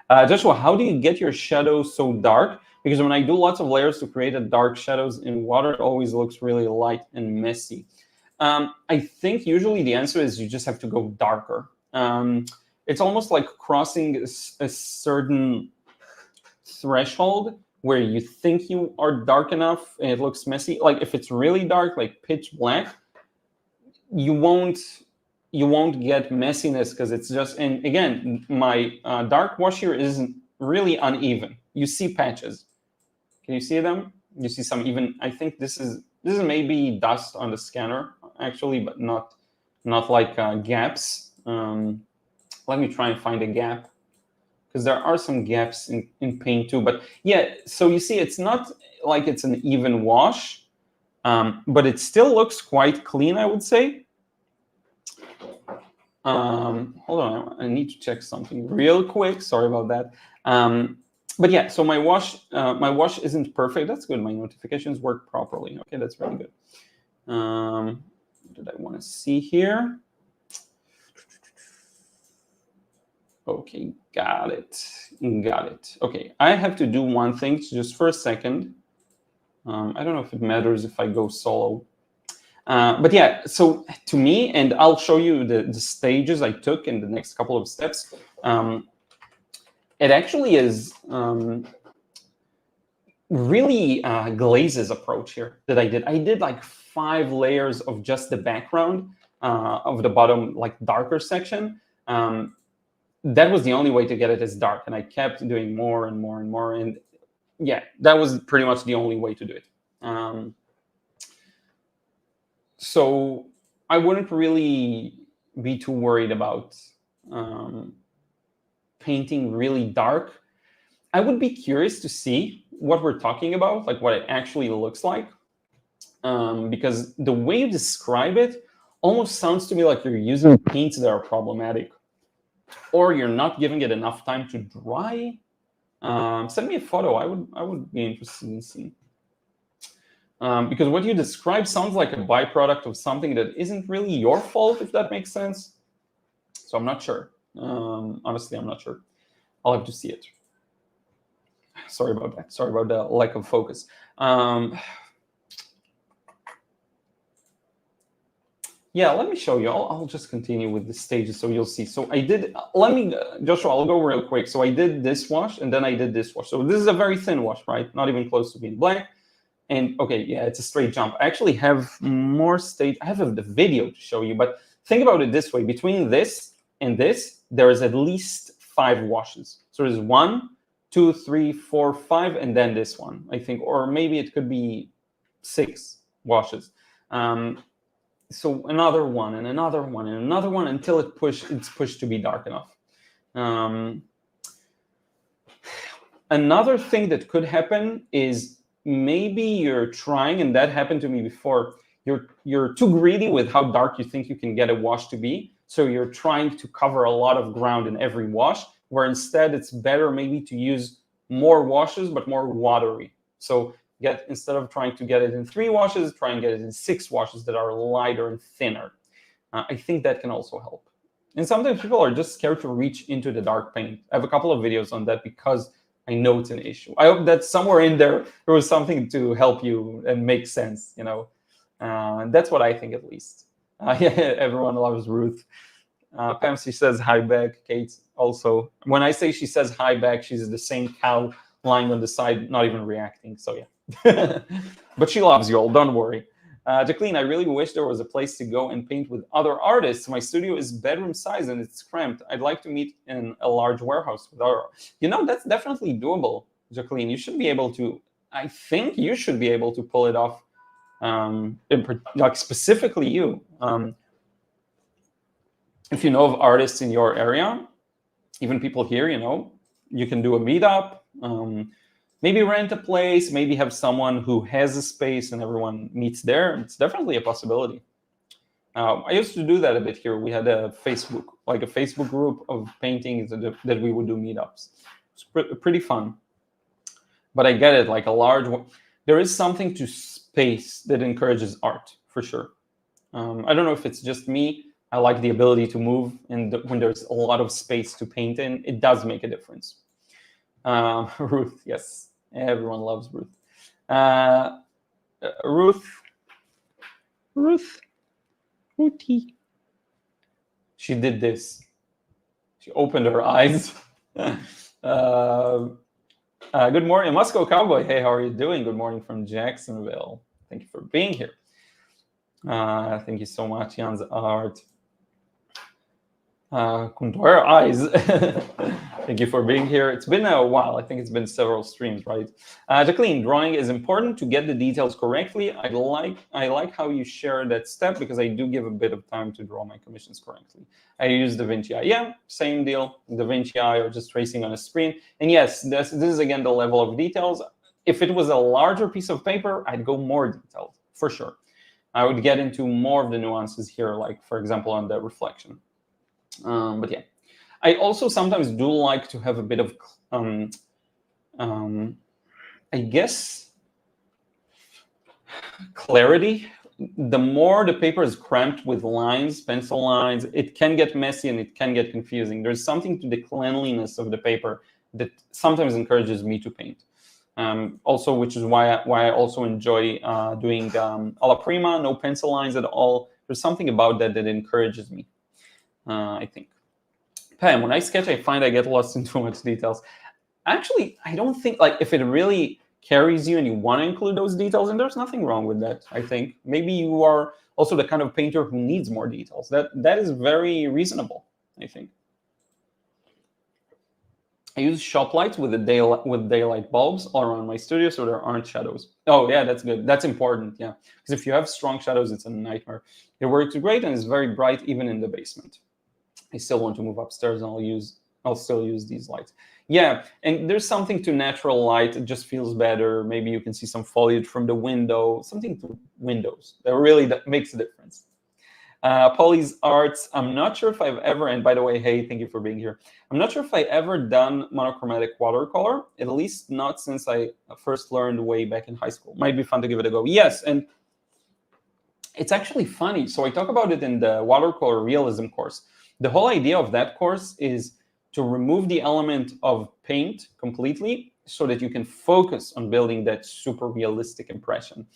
Joshua, how do you get your shadows so dark? Because when I do lots of layers to create a dark shadows in water, it always looks really light and messy. I think usually the answer is you just have to go darker. It's almost like crossing a certain threshold where you think you are dark enough and it looks messy. Like if it's really dark, like pitch black, you won't get messiness because it's just, and again, my dark wash here isn't really uneven. You see patches. Can you see them? You see some even, I think this is maybe dust on the scanner actually, but not like gaps. Let me try and find a gap, because there are some gaps in paint too. But yeah, so you see, it's not like it's an even wash. But it still looks quite clean, I would say. Hold on, I need to check something real quick. Sorry about that. But yeah, so my wash isn't perfect. That's good. My notifications work properly. Okay, that's really good. What did I want to see here? Okay, got it. Okay, I have to do one thing just for a second. I don't know if it matters if I go solo. But yeah, so to me, and I'll show you the stages I took in the next couple of steps. It actually is really Glaze's approach here that I did. I did like 5 layers of just the background of the bottom, like darker section. That was the only way to get it as dark, and I kept doing more and more and more. And yeah, that was pretty much the only way to do it. So I wouldn't really be too worried about painting really dark. I would be curious to see what we're talking about, like what it actually looks like, because the way you describe it almost sounds to me like you're using paints that are problematic, or you're not giving it enough time to dry. Send me a photo. I would be interested in seeing. Because what you describe sounds like a byproduct of something that isn't really your fault, if that makes sense. So I'm not sure. Honestly, I'm not sure. I'll have to see it. Sorry about that. Sorry about the lack of focus. Yeah, let me show you. I'll just continue with the stages so you'll see. So I did, Joshua, I'll go real quick. So I did this wash and then I did this wash. So this is a very thin wash, right? Not even close to being black. And okay, yeah, it's a straight jump. I actually have more stage. I have the video to show you, but think about it this way. Between this and this, there is at least 5 washes. So there's 1, 2, 3, 4, 5, and then this one, I think, or maybe it could be 6 washes. So another one and another one and another one until it's pushed to be dark enough. Another thing that could happen is maybe you're trying, and that happened to me before, you're too greedy with how dark you think you can get a wash to be. So you're trying to cover a lot of ground in every wash, where instead it's better maybe to use more washes, but more watery. So instead of trying to get it in 3 washes, try and get it in 6 washes that are lighter and thinner. I think that can also help. And sometimes people are just scared to reach into the dark paint. I have a couple of videos on that because I know it's an issue. I hope that somewhere in there was something to help you and make sense, you know. That's what I think, at least. Yeah, everyone loves Ruth. Pam, she says hi back. Kate also. When I say she says hi back, she's the same cow lying on the side, not even reacting. So yeah. But she loves you all, don't worry. Jacqueline, I really wish there was a place to go and paint with other artists. My studio is bedroom size and it's cramped. I'd like to meet in a large warehouse with other. You know, that's definitely doable, Jacqueline. You should be able to, I think you should be able to pull it off, like specifically you. If you know of artists in your area, even people here, you know, you can do a meetup. Maybe rent a place, maybe have someone who has a space and everyone meets there. It's definitely a possibility. I used to do that a bit here. We had a Facebook group of paintings that we would do meetups. It's pretty fun. But I get it, like a large one. There is something to space that encourages art, for sure. I don't know if it's just me. I like the ability to move, and when there's a lot of space to paint in, it does make a difference. Ruth, yes. Everyone loves Ruth. Ruthie. She did this. She opened her eyes. Good morning, Moscow Cowboy. Hey, how are you doing? Good morning from Jacksonville. Thank you for being here. Thank you so much, Jan's art. Her eyes. Thank you for being here. It's been a while. I think it's been several streams, right? Jacqueline, drawing is important to get the details correctly. I like how you share that step because I do give a bit of time to draw my commissions correctly. I use DaVinci. Yeah, same deal. DaVinci or just tracing on a screen. And yes, this is again the level of details. If it was a larger piece of paper, I'd go more detailed for sure. I would get into more of the nuances here, like, for example, on the reflection. But yeah, I also sometimes do like to have a bit of, I guess, clarity. The more the paper is cramped with lines, pencil lines, it can get messy and it can get confusing. There's something to the cleanliness of the paper that sometimes encourages me to paint. Also, which is why I also enjoy doing alla prima, no pencil lines at all. There's something about that that encourages me, I think. Pam, when I sketch, I find I get lost in too much details. Actually, I don't think, like, if it really carries you and you want to include those details, and there's nothing wrong with that, I think. Maybe you are also the kind of painter who needs more details. That is very reasonable, I think. I use shop lights with daylight bulbs all around my studio so there aren't shadows. Oh, yeah, that's good. That's important, yeah. Because if you have strong shadows, it's a nightmare. It works great and it's very bright even in the basement. I still want to move upstairs and I'll still use these lights. Yeah, and there's something to natural light. It just feels better. Maybe you can see some foliage from the window, something to windows. That makes a difference. Polly's Arts, I'm not sure if I've ever, and by the way, hey, thank you for being here. I'm not sure if I ever done monochromatic watercolor, at least not since I first learned way back in high school. Might be fun to give it a go. Yes, and it's actually funny. So I talk about it in the Watercolor Realism course. The whole idea of that course is to remove the element of paint completely so that you can focus on building that super realistic impression.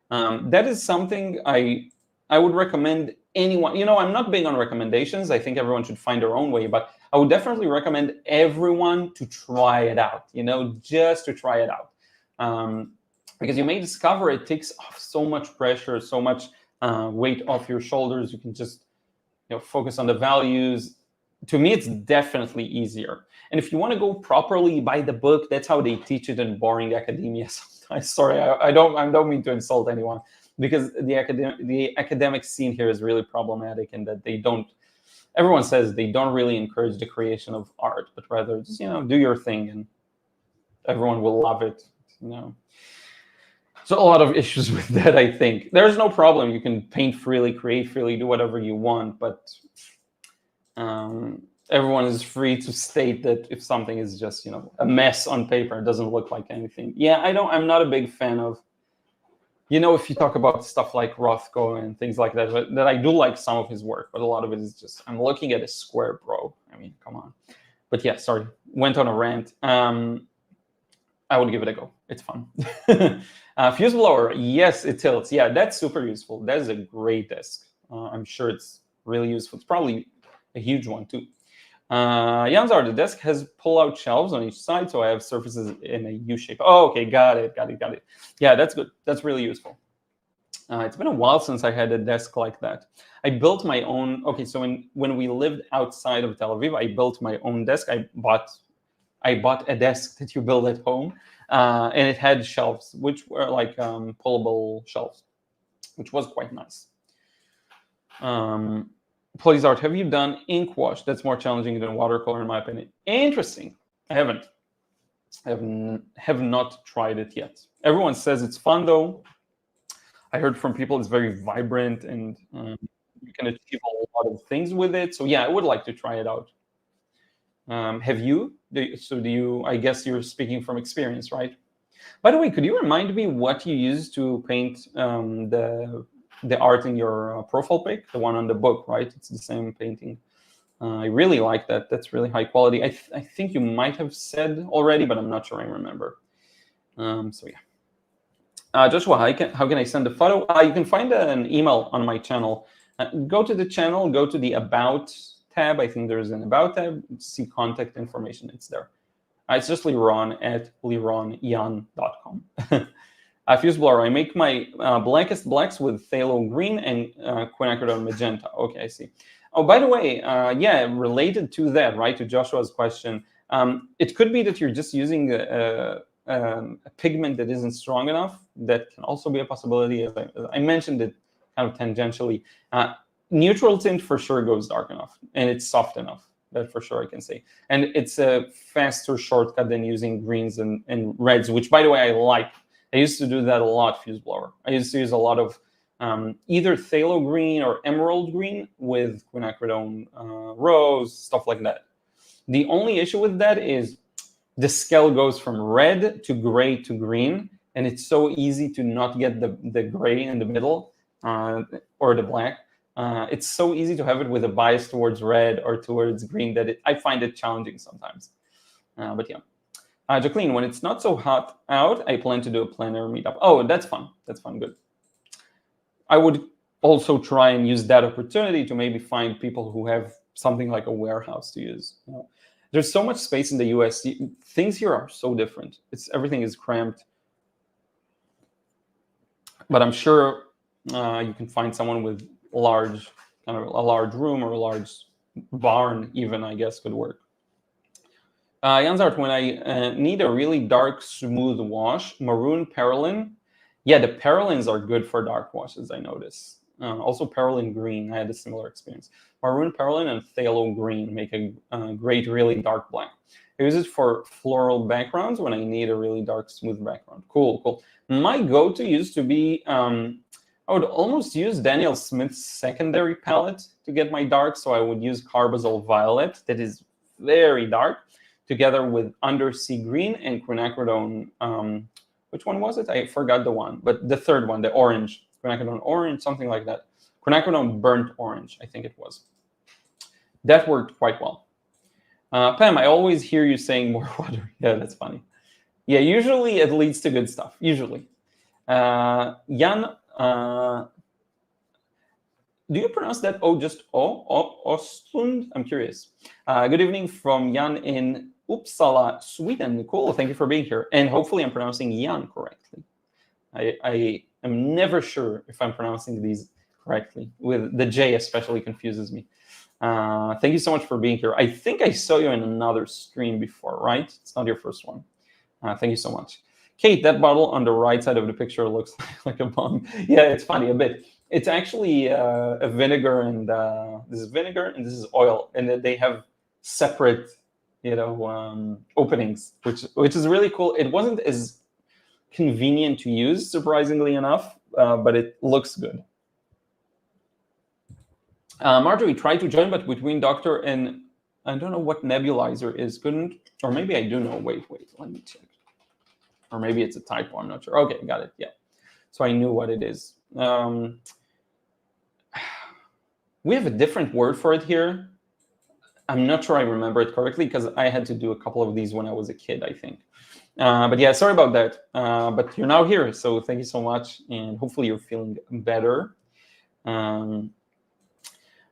That is something I would recommend anyone. You know, I'm not big on recommendations. I think everyone should find their own way, but I would definitely recommend everyone to try it out, you know, just to try it out. Because you may discover it takes off so much pressure, so much weight off your shoulders. You can just, you know, focus on the values. To me, it's definitely easier. And if you want to go properly by the book, that's how they teach it in boring academia. Sorry, I don't mean to insult anyone, because the academic scene here is really problematic in that they don't. Everyone says they don't really encourage the creation of art, but rather just, you know, do your thing and everyone will love it. You know. So a lot of issues with that, I think. There's no problem. You can paint freely, create freely, do whatever you want, but everyone is free to state that if something is just, you know, a mess on paper, it doesn't look like anything. Yeah, I'm not a big fan of, you know, if you talk about stuff like Rothko and things like that, that I do like some of his work, but a lot of it is just, I'm looking at a square, bro. I mean, come on. But yeah, sorry, went on a rant. I would give it a go. It's fun. Fuse blower, yes, it tilts. Yeah, that's super useful. That is a great desk. I'm sure it's really useful. It's probably a huge one too. Janzar, the desk has pull-out shelves on each side, so I have surfaces in a U shape. Oh, okay, got it. Yeah, that's good. That's really useful. It's been a while since I had a desk like that. I built my own. Okay, so when we lived outside of Tel Aviv, I built my own desk. I bought a desk that you build at home, and it had shelves, which were like pullable shelves, which was quite nice. Please, Art, have you done ink wash? That's more challenging than watercolor, in my opinion. Interesting. I have not tried it yet. Everyone says it's fun, though. I heard from people it's very vibrant, and you can achieve a lot of things with it. So yeah, I would like to try it out. Have you? So do you? I guess you're speaking from experience, right? By the way, could you remind me what you use to paint the art in your profile pic, the one on the book, right? It's the same painting. I really like that. That's really high quality. I think you might have said already, but I'm not sure I remember. So yeah. Joshua, how can I send a photo? You can find an email on my channel. Go to the channel, go to the About tab. I think there's an About tab. See contact information. It's there. It's just Liron at lironyan.com. Fuse blower. I make my blackest blacks with phthalo green and quinacridone magenta. Okay, I see. Oh, by the way, yeah, related to that, right, to Joshua's question, it could be that you're just using a pigment that isn't strong enough. That can also be a possibility. As I mentioned it kind of tangentially. Neutral tint for sure goes dark enough, and it's soft enough. That for sure I can say. And it's a faster shortcut than using greens and reds, which, by the way, I like. I used to do that a lot, fuse blower. I used to use a lot of either phthalo green or emerald green with quinacridone rose, stuff like that. The only issue with that is the scale goes from red to gray to green, and it's so easy to not get the gray in the middle or the black. It's so easy to have it with a bias towards red or towards green that I find it challenging sometimes. But yeah. Jacqueline, when it's not so hot out, I plan to do a planner meetup. Oh, that's fun. That's fun. Good. I would also try and use that opportunity to maybe find people who have something like a warehouse to use. There's so much space in the US. Things here are so different. Everything is cramped. But I'm sure you can find someone with a large room or a large barn, even, I guess, could work. Janzart, when I need a really dark, smooth wash, maroon perylene. Yeah, the perylines are good for dark washes, I notice. Also perylene green, I had a similar experience. Maroon perylene and phthalo green make a great, really dark black. I use it for floral backgrounds when I need a really dark, smooth background. Cool, cool. My go-to used to be, I would almost use Daniel Smith's secondary palette to get my dark. So I would use Carbazole Violet, that is very dark, together with Undersea Green and quinacridone. Which one was it? I forgot the one, but the third one, the orange, quinacridone orange, something like that. Quinacridone burnt orange, I think it was. That worked quite well. Pam, I always hear you saying more water. Yeah, that's funny. Yeah, usually it leads to good stuff, usually. Jan, do you pronounce that O just O? Ostlund? I'm curious. Good evening from Jan in Uppsala, Sweden. Cool, thank you for being here. And hopefully I'm pronouncing Jan correctly. I am never sure if I'm pronouncing these correctly. With the J especially confuses me. Thank you so much for being here. I think I saw you in another stream before, right? It's not your first one. Thank you so much. Kate, that bottle on the right side of the picture looks like a bomb. Yeah, it's funny a bit. It's actually a vinegar, and this is vinegar and this is oil, and they have separate, openings, which is really cool. It wasn't as convenient to use, surprisingly enough, but it looks good. Marjorie tried to join, but between doctor and I don't know what nebulizer is, couldn't, or maybe I do know. Wait, let me check. Or maybe it's a typo, I'm not sure. Okay, got it, yeah. So I knew what it is. We have a different word for it here. I'm not sure I remember it correctly because I had to do a couple of these when I was a kid, I think. But yeah, sorry about that. But you're now here, so thank you so much, and hopefully you're feeling better.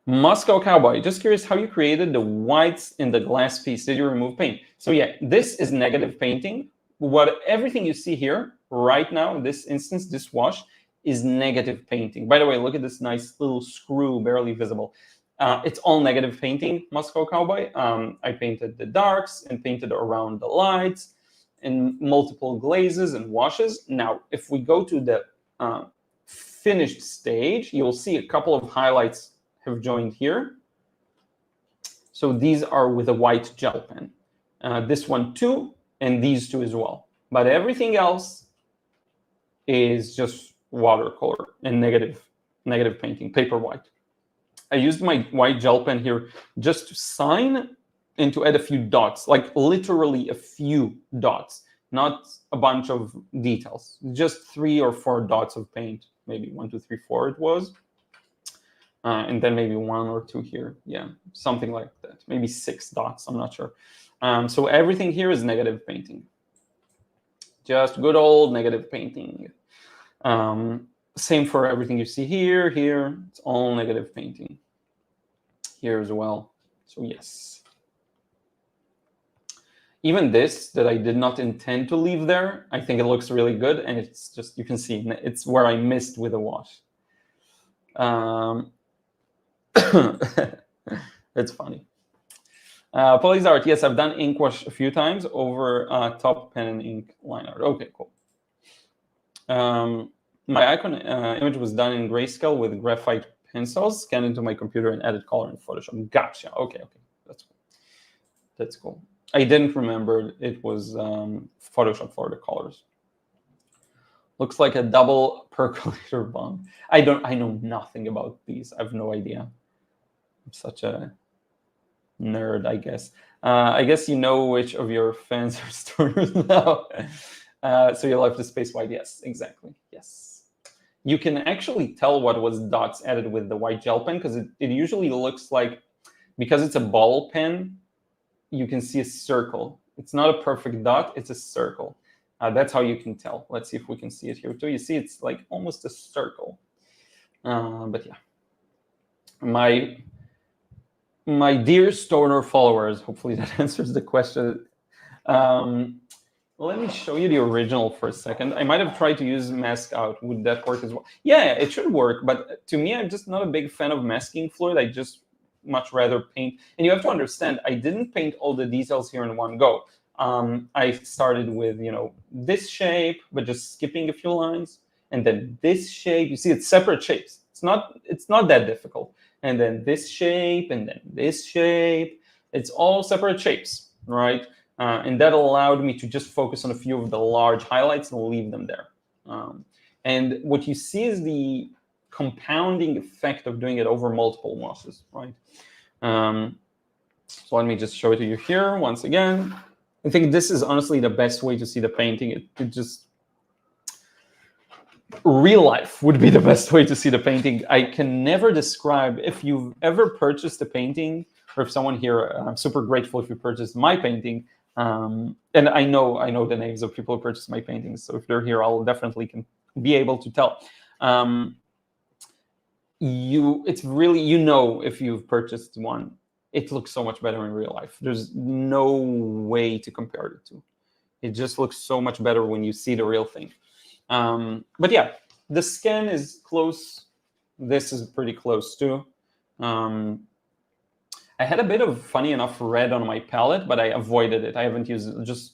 Moscow Cowboy, just curious how you created the whites in the glass piece. Did you remove paint? So yeah, this is negative painting. Everything you see here right now, in this instance, this wash, is negative painting. By the way, look at this nice little screw, barely visible. It's all negative painting, Moscow Cowboy. I painted the darks and painted around the lights in multiple glazes and washes. Now, if we go to the finished stage, you'll see a couple of highlights have joined here. So these are with a white gel pen. This one too, and these two as well. But everything else is just watercolor and negative painting, paper white. I used my white gel pen here just to sign and to add a few dots, like literally a few dots, not a bunch of details, just 3 or 4 dots of paint, maybe 1, 2, 3, 4 it was. And then maybe 1 or 2 here. Yeah, something like that. Maybe 6 dots, I'm not sure. So everything here is negative painting. Just good old negative painting. Same for everything you see here, it's all negative painting. Here as well, so yes. Even this that I did not intend to leave there, I think it looks really good, and it's just, you can see, it's where I missed with a wash. It's funny. Polysart, yes, I've done ink wash a few times over top pen and ink line art. Okay, cool. My icon image was done in grayscale with graphite pencils, scanned into my computer and added color in Photoshop. Gotcha. Okay, that's cool. That's cool. I didn't remember it was Photoshop for the colors. Looks like a double percolator bomb. I know nothing about these. I have no idea. I'm such a nerd, I guess. I guess you know which of your fans are stoners now. So you'll have to space white. Yes, exactly. Yes. You can actually tell what was dots added with the white gel pen because it usually looks like, because it's a ball pen, you can see a circle. It's not a perfect dot, it's a circle. That's how you can tell. Let's see if we can see it here too. You see it's like almost a circle. But yeah. My dear stoner followers, hopefully that answers the question. Let me show you the original for a second. I might have tried to use mask out. Would that work as well? Yeah, it should work. But to me, I'm just not a big fan of masking fluid. I just much rather paint. And you have to understand, I didn't paint all the details here in one go. I started with, this shape, but just skipping a few lines. And then this shape. You see, it's separate shapes. It's not that difficult. And then this shape, and then this shape. It's all separate shapes, right? And that allowed me to just focus on a few of the large highlights and leave them there. And what you see is the compounding effect of doing it over multiple washes, right? So let me just show it to you here once again. I think this is honestly the best way to see the painting. It just, real life would be the best way to see the painting. I can never describe, if you've ever purchased a painting, or if someone here, I'm super grateful if you purchased my painting. And I know the names of people who purchased my paintings. So if they're here, I'll definitely can be able to tell. It's really, if you've purchased one, it looks so much better in real life. There's no way to compare it to. It just looks so much better when you see the real thing. But yeah, the skin is close. This is pretty close too. I had a bit of, funny enough, red on my palette, but I avoided it. I haven't used it, just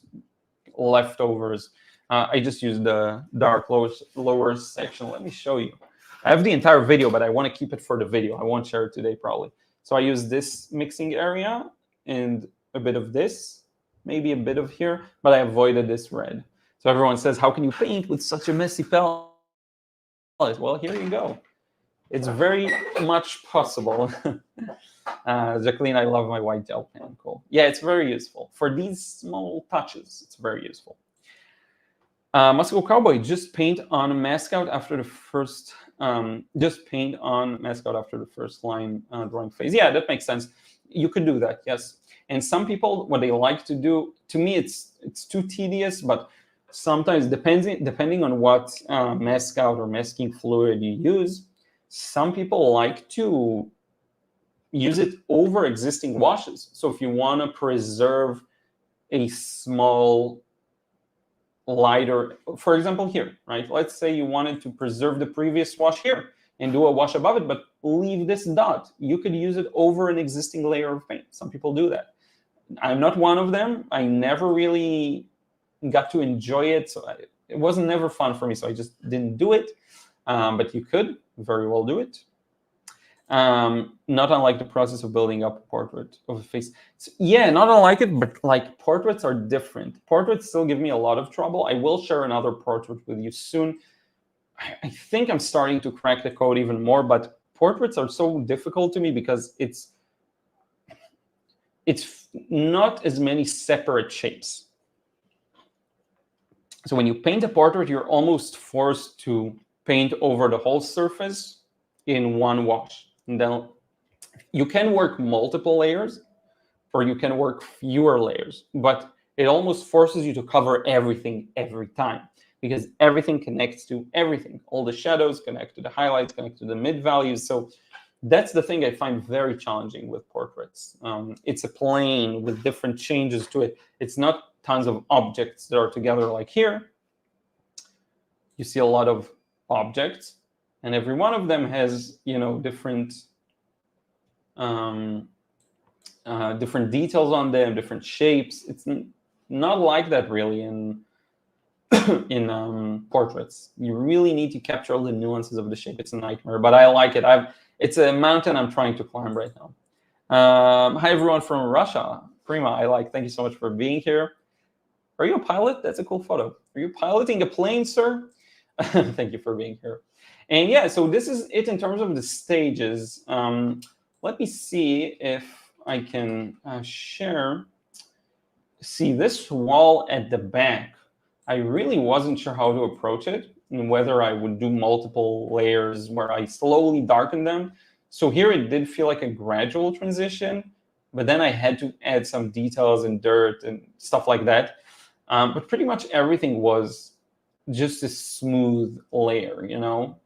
leftovers. I just used the dark lower section. Let me show you. I have the entire video, but I want to keep it for the video. I won't share it today, probably. So I use this mixing area and a bit of this, maybe a bit of here, but I avoided this red. So everyone says, how can you paint with such a messy palette? Well, here you go. It's very much possible. Jacqueline, I love my white gel pen. Cool. Yeah, it's very useful. For these small touches, it's very useful. Moscow Cowboy, just paint on mask out after the first, line drawing phase. Yeah, that makes sense. You could do that, yes. And some people, what they like to do, to me, it's too tedious, but sometimes depending on what mask out or masking fluid you use, some people like to use it over existing washes. So if you want to preserve a small lighter, for example, here, right? Let's say you wanted to preserve the previous wash here and do a wash above it, but leave this dot. You could use it over an existing layer of paint. Some people do that. I'm not one of them. I never really got to enjoy it. So it wasn't never fun for me. So I just didn't do it. But you could very well do it. Not unlike the process of building up a portrait of a face. So, yeah, not unlike it, but like portraits are different. Portraits still give me a lot of trouble. I will share another portrait with you soon. I think I'm starting to crack the code even more, but portraits are so difficult to me because it's not as many separate shapes. So when you paint a portrait, you're almost forced to paint over the whole surface in one wash. And then you can work multiple layers, or you can work fewer layers, but it almost forces you to cover everything every time because everything connects to everything. All the shadows connect to the highlights, connect to the mid values. So that's the thing I find very challenging with portraits. It's a plane with different changes to it. It's not tons of objects that are together like here. You see a lot of objects, and every one of them has, different different details on them, different shapes. It's not like that really in portraits. You really need to capture all the nuances of the shape. It's a nightmare, but I like it. It's a mountain I'm trying to climb right now. Hi everyone from Russia. Prima, thank you so much for being here. Are you a pilot? That's a cool photo. Are you piloting a plane, sir? Thank you for being here. And yeah, so this is it in terms of the stages. Let me see if I can share. See this wall at the back. I really wasn't sure how to approach it and whether I would do multiple layers where I slowly darken them. So here it did feel like a gradual transition, but then I had to add some details and dirt and stuff like that. But pretty much everything was just a smooth layer, you know?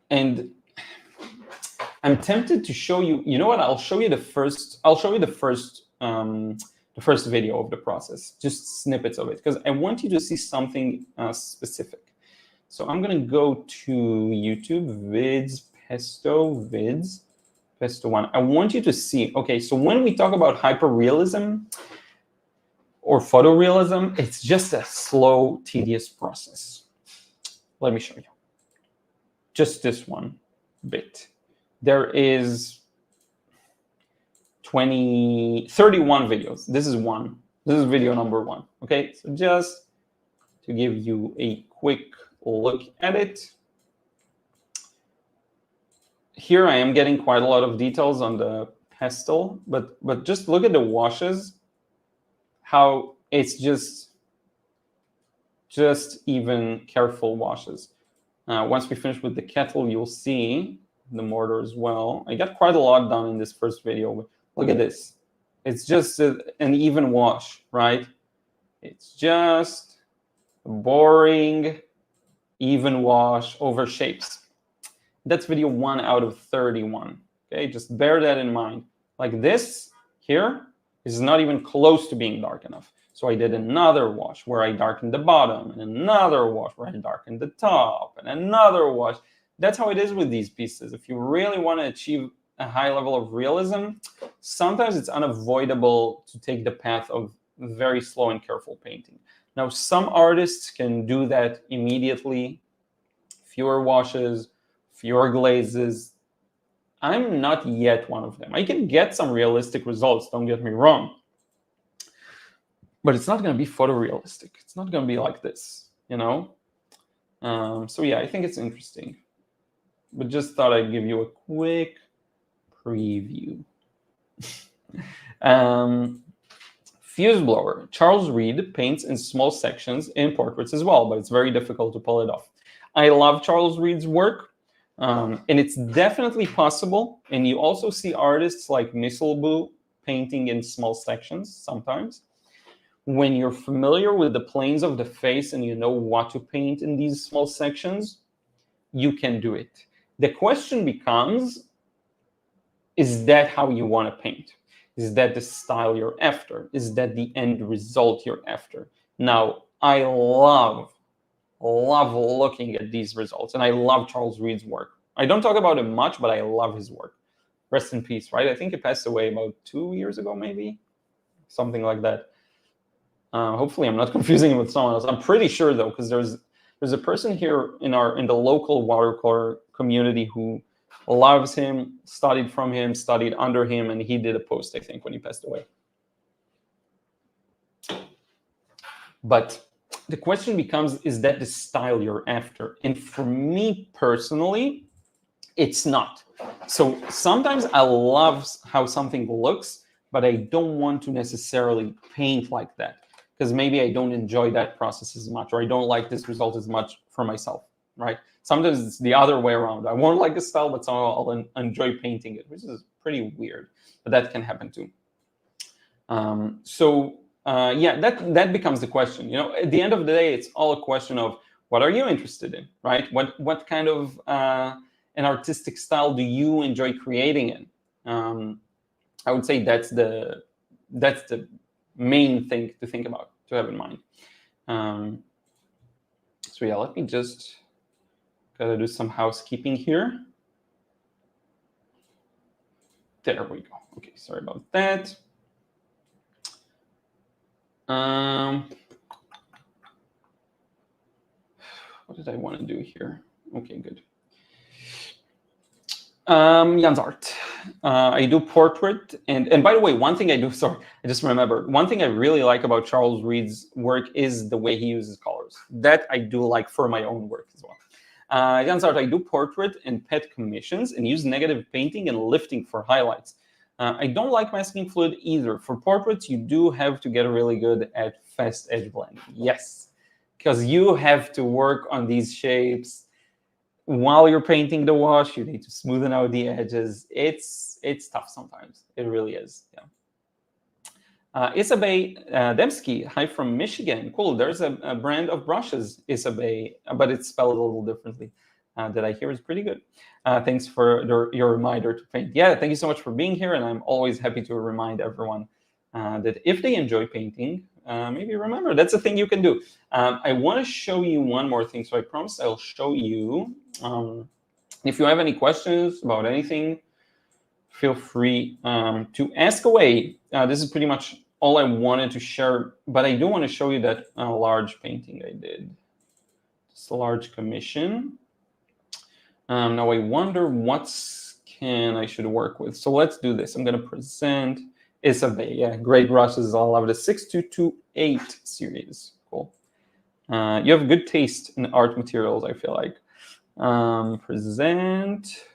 And I'm tempted to show you, you know what? I'll show you the first video of the process, just snippets of it, because I want you to see something specific. So I'm going to go to YouTube, vids, Pesto, vids, Pesto 1. I want you to see, okay, so when we talk about hyperrealism or photorealism, it's just a slow, tedious process. Let me show you. Just this one bit. There is 31 videos. This is one. This is video number 1. Okay, so just to give you a quick look at it. Here I am getting quite a lot of details on the pestle, but just look at the washes, how it's just even careful washes. Once we finish with the kettle, you'll see the mortar as well. I got quite a lot done in this first video. Look at this. It's just an even wash, right? It's just a boring, even wash over shapes. That's video 1 out of 31. Okay, just bear that in mind. Like this here is not even close to being dark enough. So I did another wash where I darkened the bottom, and another wash where I darkened the top, and another wash. That's how it is with these pieces. If you really want to achieve a high level of realism, sometimes it's unavoidable to take the path of very slow and careful painting. Now, some artists can do that immediately. Fewer washes, fewer glazes. I'm not yet one of them. I can get some realistic results, don't get me wrong. But it's not going to be photorealistic. It's not going to be like this, you know? So yeah, I think it's interesting. But just thought I'd give you a quick preview. Fuse blower. Charles Reed paints in small sections in portraits as well, but it's very difficult to pull it off. I love Charles Reed's work, and it's definitely possible. And you also see artists like Misselbu painting in small sections sometimes. When you're familiar with the planes of the face and you know what to paint in these small sections, you can do it. The question becomes, is that how you want to paint? Is that the style you're after? Is that the end result you're after? Now, I love looking at these results, and I love Charles Reed's work. I don't talk about him much, but I love his work. Rest in peace, right? I think he passed away about 2 years ago, maybe, something like that. Hopefully, I'm not confusing him with someone else. I'm pretty sure though, because there's a person here in the local watercolor community who loves him, studied from him, studied under him, and he did a post, I think, when he passed away. But the question becomes, is that the style you're after? And for me personally, it's not. So sometimes I love how something looks, but I don't want to necessarily paint like that, because maybe I don't enjoy that process as much, or I don't like this result as much for myself, right? Sometimes it's the other way around. I won't like a style, but somehow I'll enjoy painting it, which is pretty weird, but that can happen too. Yeah, that becomes the question. You know, at the end of the day, it's all a question of what are you interested in, right? What kind of an artistic style do you enjoy creating in? I would say that's the main thing to think about, to have in mind. So yeah, let me just gotta do some housekeeping here. There we go. Okay, sorry about that. What did I want to do here? Okay, good. Jan's art. I do portrait, and by the way, one thing I do, sorry, I just remembered, one thing I really like about Charles Reed's work is the way he uses colors. shadows. That I do like for my own work as well. Turns out I do portrait and pet commissions and use negative painting and lifting for highlights. I don't like masking fluid either. For portraits, you do have to get really good at fast edge blending. Yes, because you have to work on these shapes while you're painting the wash. You need to smoothen out the edges. It's tough sometimes. It really is. Yeah. Isabey Dembski, hi from Michigan. Cool. There's a brand of brushes, Isabey, but it's spelled a little differently. That I hear is pretty good. Thanks for your reminder to paint. Yeah, thank you so much for being here. And I'm always happy to remind everyone that if they enjoy painting, maybe remember, that's a thing you can do. I want to show you one more thing. So I promise I'll show you. If you have any questions about anything, feel free to ask away. This is pretty much all I wanted to share, but I do want to show you that large painting I did. It's a large commission. Now I wonder what scan I should work with. So let's do this. I'm going to present Isabey. Yeah, great brushes. I love the 6228 series. Cool. You have good taste in art materials, I feel like. Present.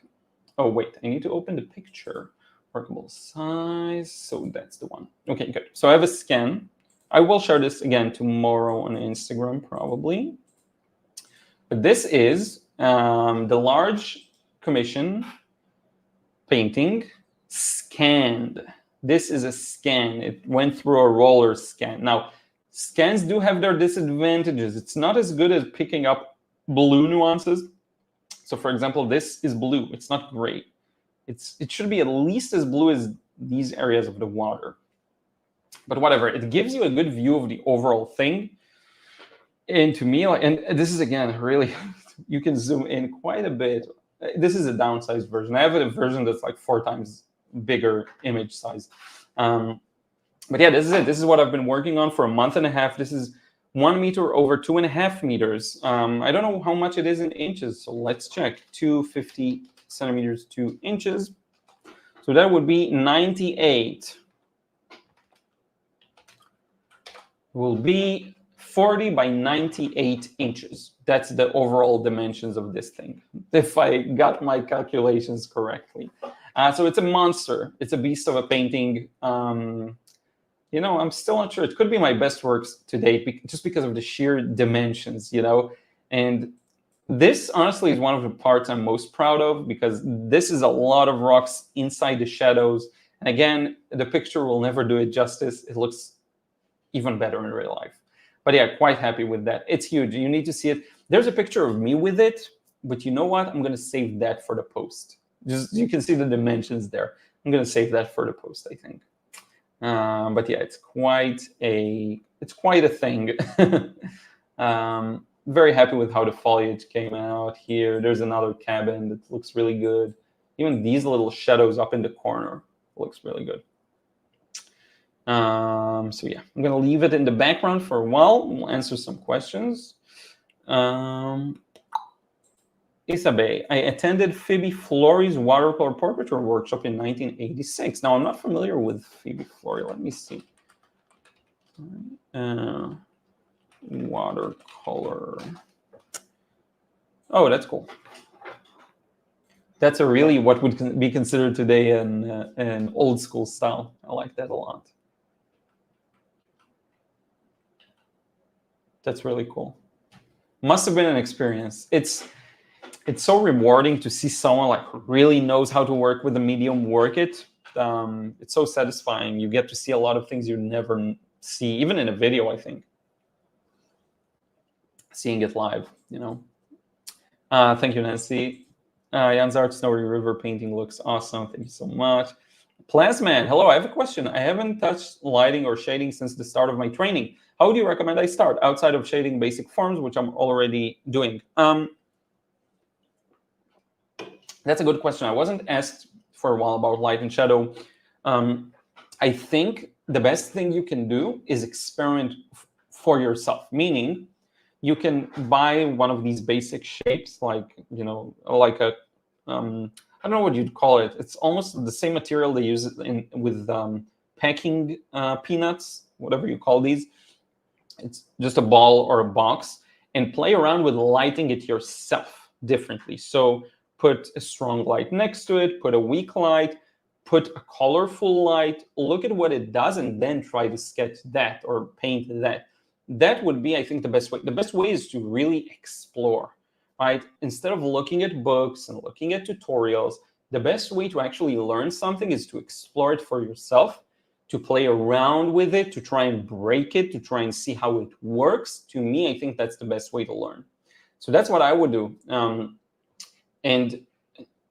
Oh, wait, I need to open the picture. Workable size. So that's the one. Okay, good. So I have a scan. I will share this again tomorrow on Instagram, probably. But this is the large commission painting scanned. This is a scan. It went through a roller scan. Now, scans do have their disadvantages. It's not as good as picking up blue nuances. So, for example, this is blue. It's not gray. It should be at least as blue as these areas of the water. But whatever, it gives you a good view of the overall thing. And to me, and this is, again, really, you can zoom in quite a bit. This is a downsized version. I have a version that's like 4 times bigger image size. But yeah, this is it. This is what I've been working on for a month and a half. This is 1 meter over 2.5 meters. I don't know how much it is in inches, so let's check. 250 centimeters, 2 inches. So that would be 98. Will be 40 by 98 inches. That's the overall dimensions of this thing, if I got my calculations correctly. So it's a monster. It's a beast of a painting. You know, I'm still not sure. It could be my best works to date, just because of the sheer dimensions, you know. And this, honestly, is one of the parts I'm most proud of, because this is a lot of rocks inside the shadows. And again, the picture will never do it justice. It looks even better in real life. But yeah, quite happy with that. It's huge. You need to see it. There's a picture of me with it, but you know what? I'm going to save that for the post. Just, you can see the dimensions there. I'm going to save that for the post, I think. But yeah, it's quite a thing. Very happy with how the foliage came out here. There's another cabin that looks really good. Even these little shadows up in the corner looks really good. So yeah, I'm gonna leave it in the background for a while. We'll answer some questions. Isabey, I attended Phoebe Flory's watercolor portraiture workshop in 1986. Now, I'm not familiar with Phoebe Flory. Let me see. Watercolor. Oh, that's cool. That's a really what would be considered today an old school style. I like that a lot. That's really cool. Must have been an experience. It's so rewarding to see someone like really knows how to work with the medium work it. It's so satisfying. You get to see a lot of things you never see, even in a video, I think. Seeing it live, you know. Thank you, Nancy. Jan's Art Snowy River painting looks awesome. Thank you so much. Plasman, hello, I have a question. I haven't touched lighting or shading since the start of my training. How do you recommend I start outside of shading basic forms, which I'm already doing? That's a good question. I wasn't asked for a while about light and shadow. I think the best thing you can do is experiment for yourself, meaning you can buy one of these basic shapes, like, you know, like a, I don't know what you'd call it. It's almost the same material they use with packing peanuts, whatever you call these. It's just a ball or a box, and play around with lighting it yourself differently. So put a strong light next to it, put a weak light, put a colorful light, look at what it does, and then try to sketch that or paint that. That would be, I think, the best way. The best way is to really explore, right? Instead of looking at books and looking at tutorials, the best way to actually learn something is to explore it for yourself, to play around with it, to try and break it, to try and see how it works. To me, I think that's the best way to learn. So that's what I would do. And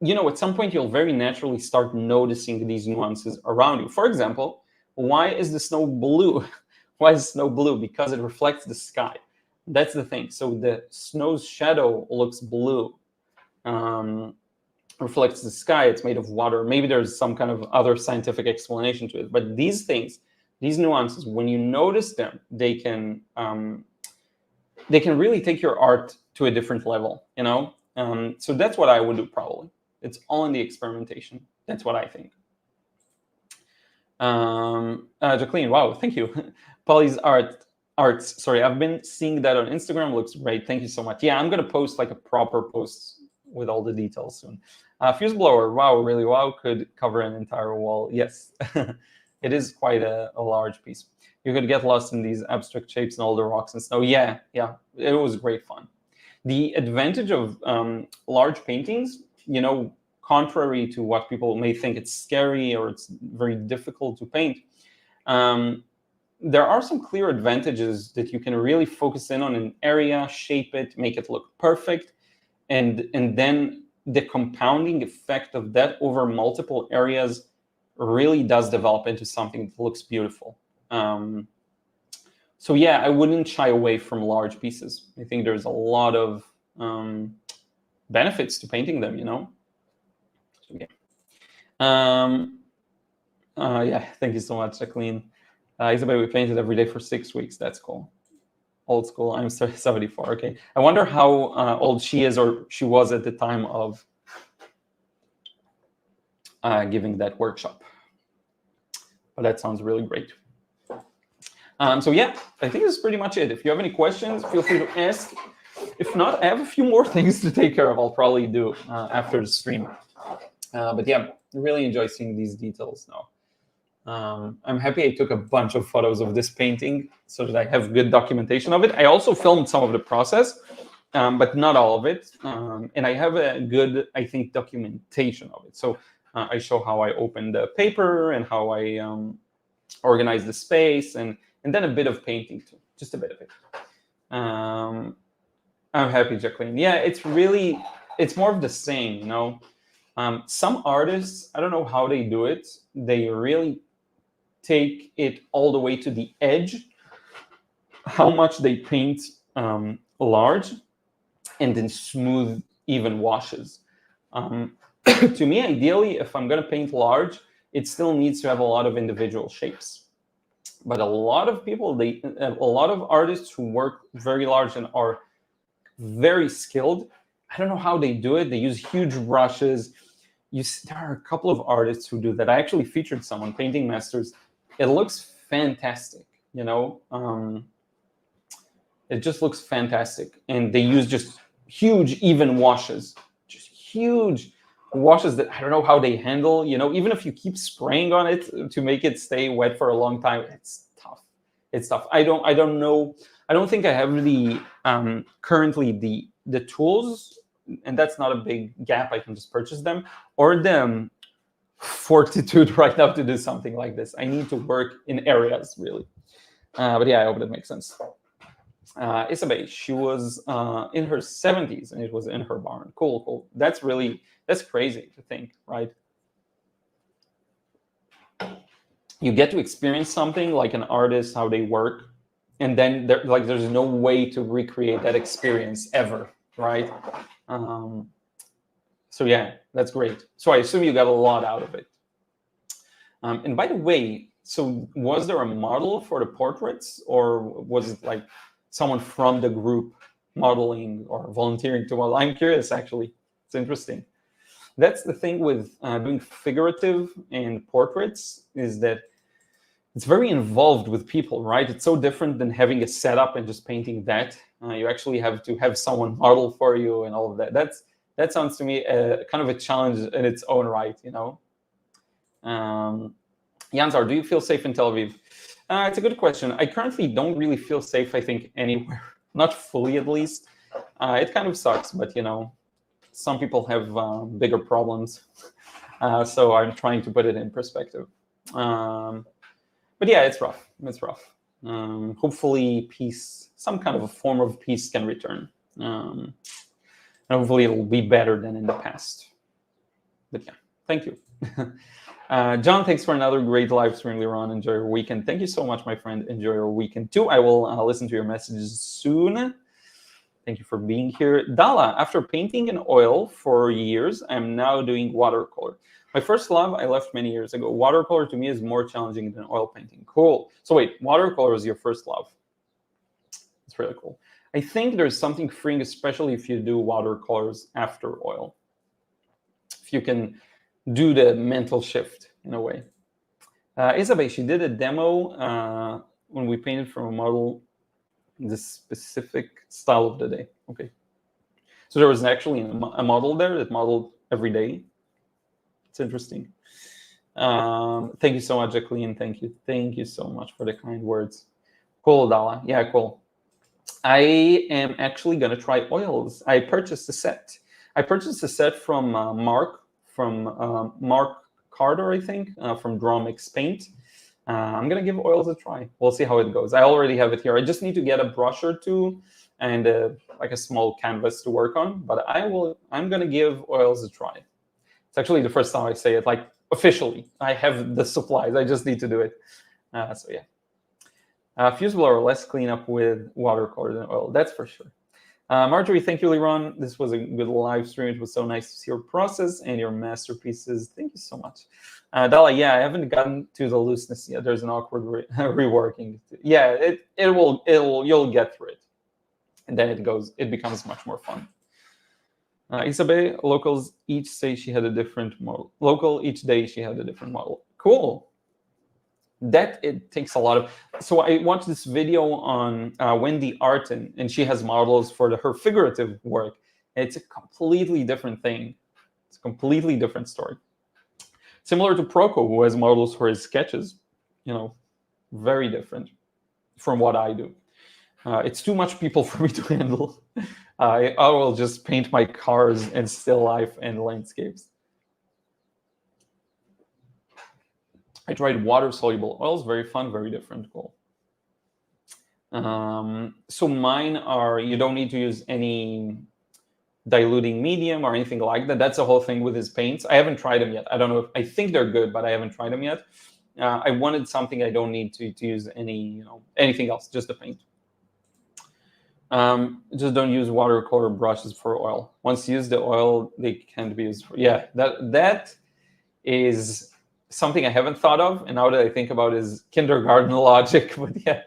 at some point, you'll very naturally start noticing these nuances around you. For example, why is the snow blue? Why is snow blue? Because it reflects the sky. That's the thing. So the snow's shadow looks blue. Reflects the sky. It's made of water. Maybe there's some kind of other scientific explanation to it. But these things, these nuances, when you notice them, they can really take your art to a different level. So that's what I would do probably. It's all in the experimentation. That's what I think. Jacqueline, wow, thank you. Polly's arts. Sorry, I've been seeing that on Instagram. Looks great. Thank you so much. Yeah, I'm gonna post like a proper post with all the details soon. Fuse blower, wow, really wow, could cover an entire wall. Yes, it is quite a large piece. You could get lost in these abstract shapes and all the rocks and snow. Yeah, it was great fun. The advantage of large paintings, contrary to what people may think, it's scary or it's very difficult to paint. There are some clear advantages that you can really focus in on an area, shape it, make it look perfect, and then the compounding effect of that over multiple areas really does develop into something that looks beautiful. So yeah, I wouldn't shy away from large pieces. I think there's a lot of benefits to painting them, So, yeah, thank you so much, Jacqueline. Isabel, we painted every day for 6 weeks. That's cool. Old school. I'm 74. Okay. I wonder how old she is or she was at the time of giving that workshop. But that sounds really great. So yeah, I think this is pretty much it. If you have any questions, feel free to ask. If not, I have a few more things to take care of. I'll probably do after the stream. But yeah, I really enjoy seeing these details now. I'm happy I took a bunch of photos of this painting so that I have good documentation of it. I also filmed some of the process, but not all of it. And I have a good, I think, documentation of it. So I show how I open the paper and how I organize the space and then a bit of painting too, just a bit of it. I'm happy, Jacqueline. Yeah, it's more of the same, Some artists, I don't know how they do it. They really take it all the way to the edge, how much they paint large and then smooth, even washes. To me, ideally, if I'm going to paint large, it still needs to have a lot of individual shapes. But a lot of people, a lot of artists who work very large and are very skilled, I don't know how they do it. They use huge brushes. There are a couple of artists who do that. I actually featured someone, Painting Masters. It looks fantastic, It just looks fantastic. And they use just huge, even washes. Just huge washes that I don't know how they handle. Even if you keep spraying on it to make it stay wet for a long time, it's tough. It's tough. I don't know. I don't think I have the currently the tools, and that's not a big gap. I can just purchase them, or the fortitude right now to do something like this. I need to work in areas really. But yeah, I hope that makes sense. Isabel, she was in her 70s and it was in her barn. Cool. That's crazy to think, right? You get to experience something like an artist, how they work, and then there's no way to recreate that experience ever, right? So yeah, that's great. So I assume you got a lot out of it. And by the way, so was there a model for the portraits, or was it like someone from the group modeling or volunteering to model? I'm curious, actually. It's interesting. That's the thing with doing figurative and portraits, is that it's very involved with people, right? It's so different than having a setup and just painting that. You actually have to have someone model for you and all of that. That sounds to me kind of a challenge in its own right, you know. Yanzar, do you feel safe in Tel Aviv? It's a good question. I currently don't really feel safe, I think, anywhere. Not fully, at least. It kind of sucks, but, you know, some people have bigger problems. So I'm trying to put it in perspective. But yeah, it's rough. It's rough. Hopefully peace, some kind of a form of peace can return. And hopefully it'll be better than in the past. But yeah, thank you. John, thanks for another great live stream, Liron. Enjoy your weekend. Thank you so much, my friend. Enjoy your weekend too. I will listen to your messages soon. Thank you for being here. Dala, after painting in oil for years, I'm now doing watercolor. My first love I left many years ago. Watercolor to me is more challenging than oil painting. Cool. So wait, watercolor is your first love. It's really cool. I think there's something freeing, especially if you do watercolors after oil. If you can do the mental shift in a way. Isabel, she did a demo when we painted from a model in this specific style of the day. Okay. So there was actually a model there that modeled every day. It's interesting. Thank you so much, Jacqueline. Thank you. Thank you so much for the kind words. Cool, Dala. Yeah, cool. I am actually going to try oils. I purchased a set. I purchased a set from Mark Carter, I think, from Draw Mix Paint. I'm going to give oils a try. We'll see how it goes. I already have it here. I just need to get a brush or two and like a small canvas to work on. But I'm going to give oils a try. It's actually the first time I say it, like officially. I have the supplies. I just need to do it. So yeah. Fusible are less cleanup with watercolor than oil. That's for sure. Marjorie, thank you, Liron. This was a good live stream. It was so nice to see your process and your masterpieces. Thank you so much. Dala, yeah, I haven't gotten to the looseness yet. There's an awkward reworking. Yeah, you'll get through it. And then it becomes much more fun. Isabel, locals each say she had a different model. Local each day she had a different model. Cool. That it takes a lot of. So I watched this video on Wendy Artin, and she has models for her figurative work. It's a completely different thing. It's a completely different story. Similar to Proko, who has models for his sketches. You know, very different from what I do. It's too much people for me to handle. I will just paint my cars and still life and landscapes. I tried water-soluble oils, very fun, very different, cool. So mine are, you don't need to use any diluting medium or anything like that. That's the whole thing with his paints. I haven't tried them yet. I don't know I think they're good, but I haven't tried them yet. I wanted something I don't need to use anything else, just the paint. Just don't use watercolor brushes for oil. Once you use the oil, they can't be used for. Yeah, that is something I haven't thought of, and now that I think about it is kindergarten logic. But yeah,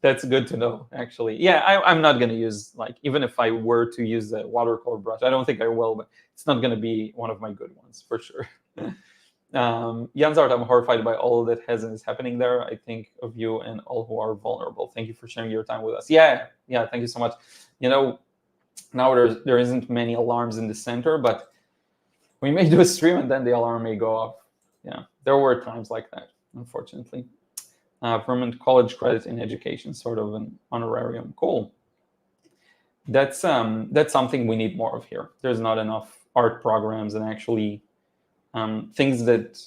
that's good to know, actually. Yeah, I'm not going to use, like, even if I were to use a watercolor brush, I don't think I will, but it's not going to be one of my good ones, for sure. Janzart, I'm horrified by all that is happening there. I think of you and all who are vulnerable. Thank you for sharing your time with us. Yeah, thank you so much. You know, now there isn't many alarms in the center, but we may do a stream and then the alarm may go off. Yeah, there were times like that, unfortunately. Permanent college credit in education, sort of an honorarium. Cool. That's something we need more of here. There's not enough art programs and actually things that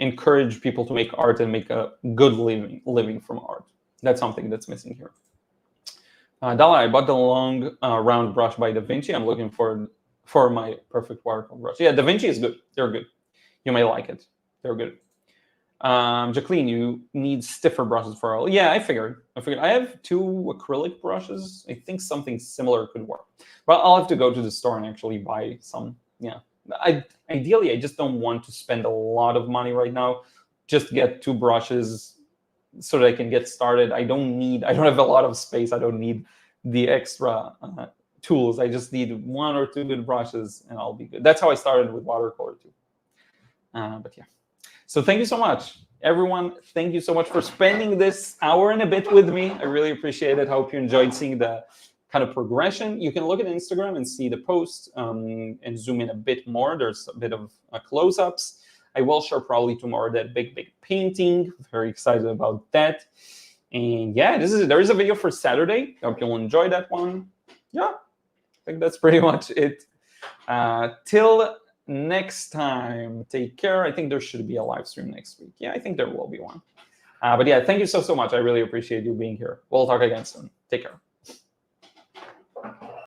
encourage people to make art and make a good living from art. That's something that's missing here. Dala, I bought the long round brush by Da Vinci. I'm looking for my perfect watercolor brush. Yeah, Da Vinci is good. They're good. You may like it. They're good. Jacqueline, you need stiffer brushes for oil. Yeah, I figured. I have 2 acrylic brushes. I think something similar could work. But I'll have to go to the store and actually buy some. Yeah. Ideally, I just don't want to spend a lot of money right now. Just get 2 brushes so that I can get started. I don't have a lot of space. I don't need the extra tools. I just need 1 or 2 good brushes and I'll be good. That's how I started with watercolor too. But yeah. So thank you so much. Everyone, thank you so much for spending this hour and a bit with me. I really appreciate it. I hope you enjoyed seeing the kind of progression. You can look at Instagram and see the post and zoom in a bit more. There's a bit of close-ups. I will share probably tomorrow that big painting. Very excited about that. And yeah, there is a video for Saturday. I hope you'll enjoy that one. Yeah, I think that's pretty much it. Till next time, take care. I think there should be a live stream next week. Yeah, I think there will be one. But yeah, thank you so much. I really appreciate you being here. We'll talk again soon. Take care.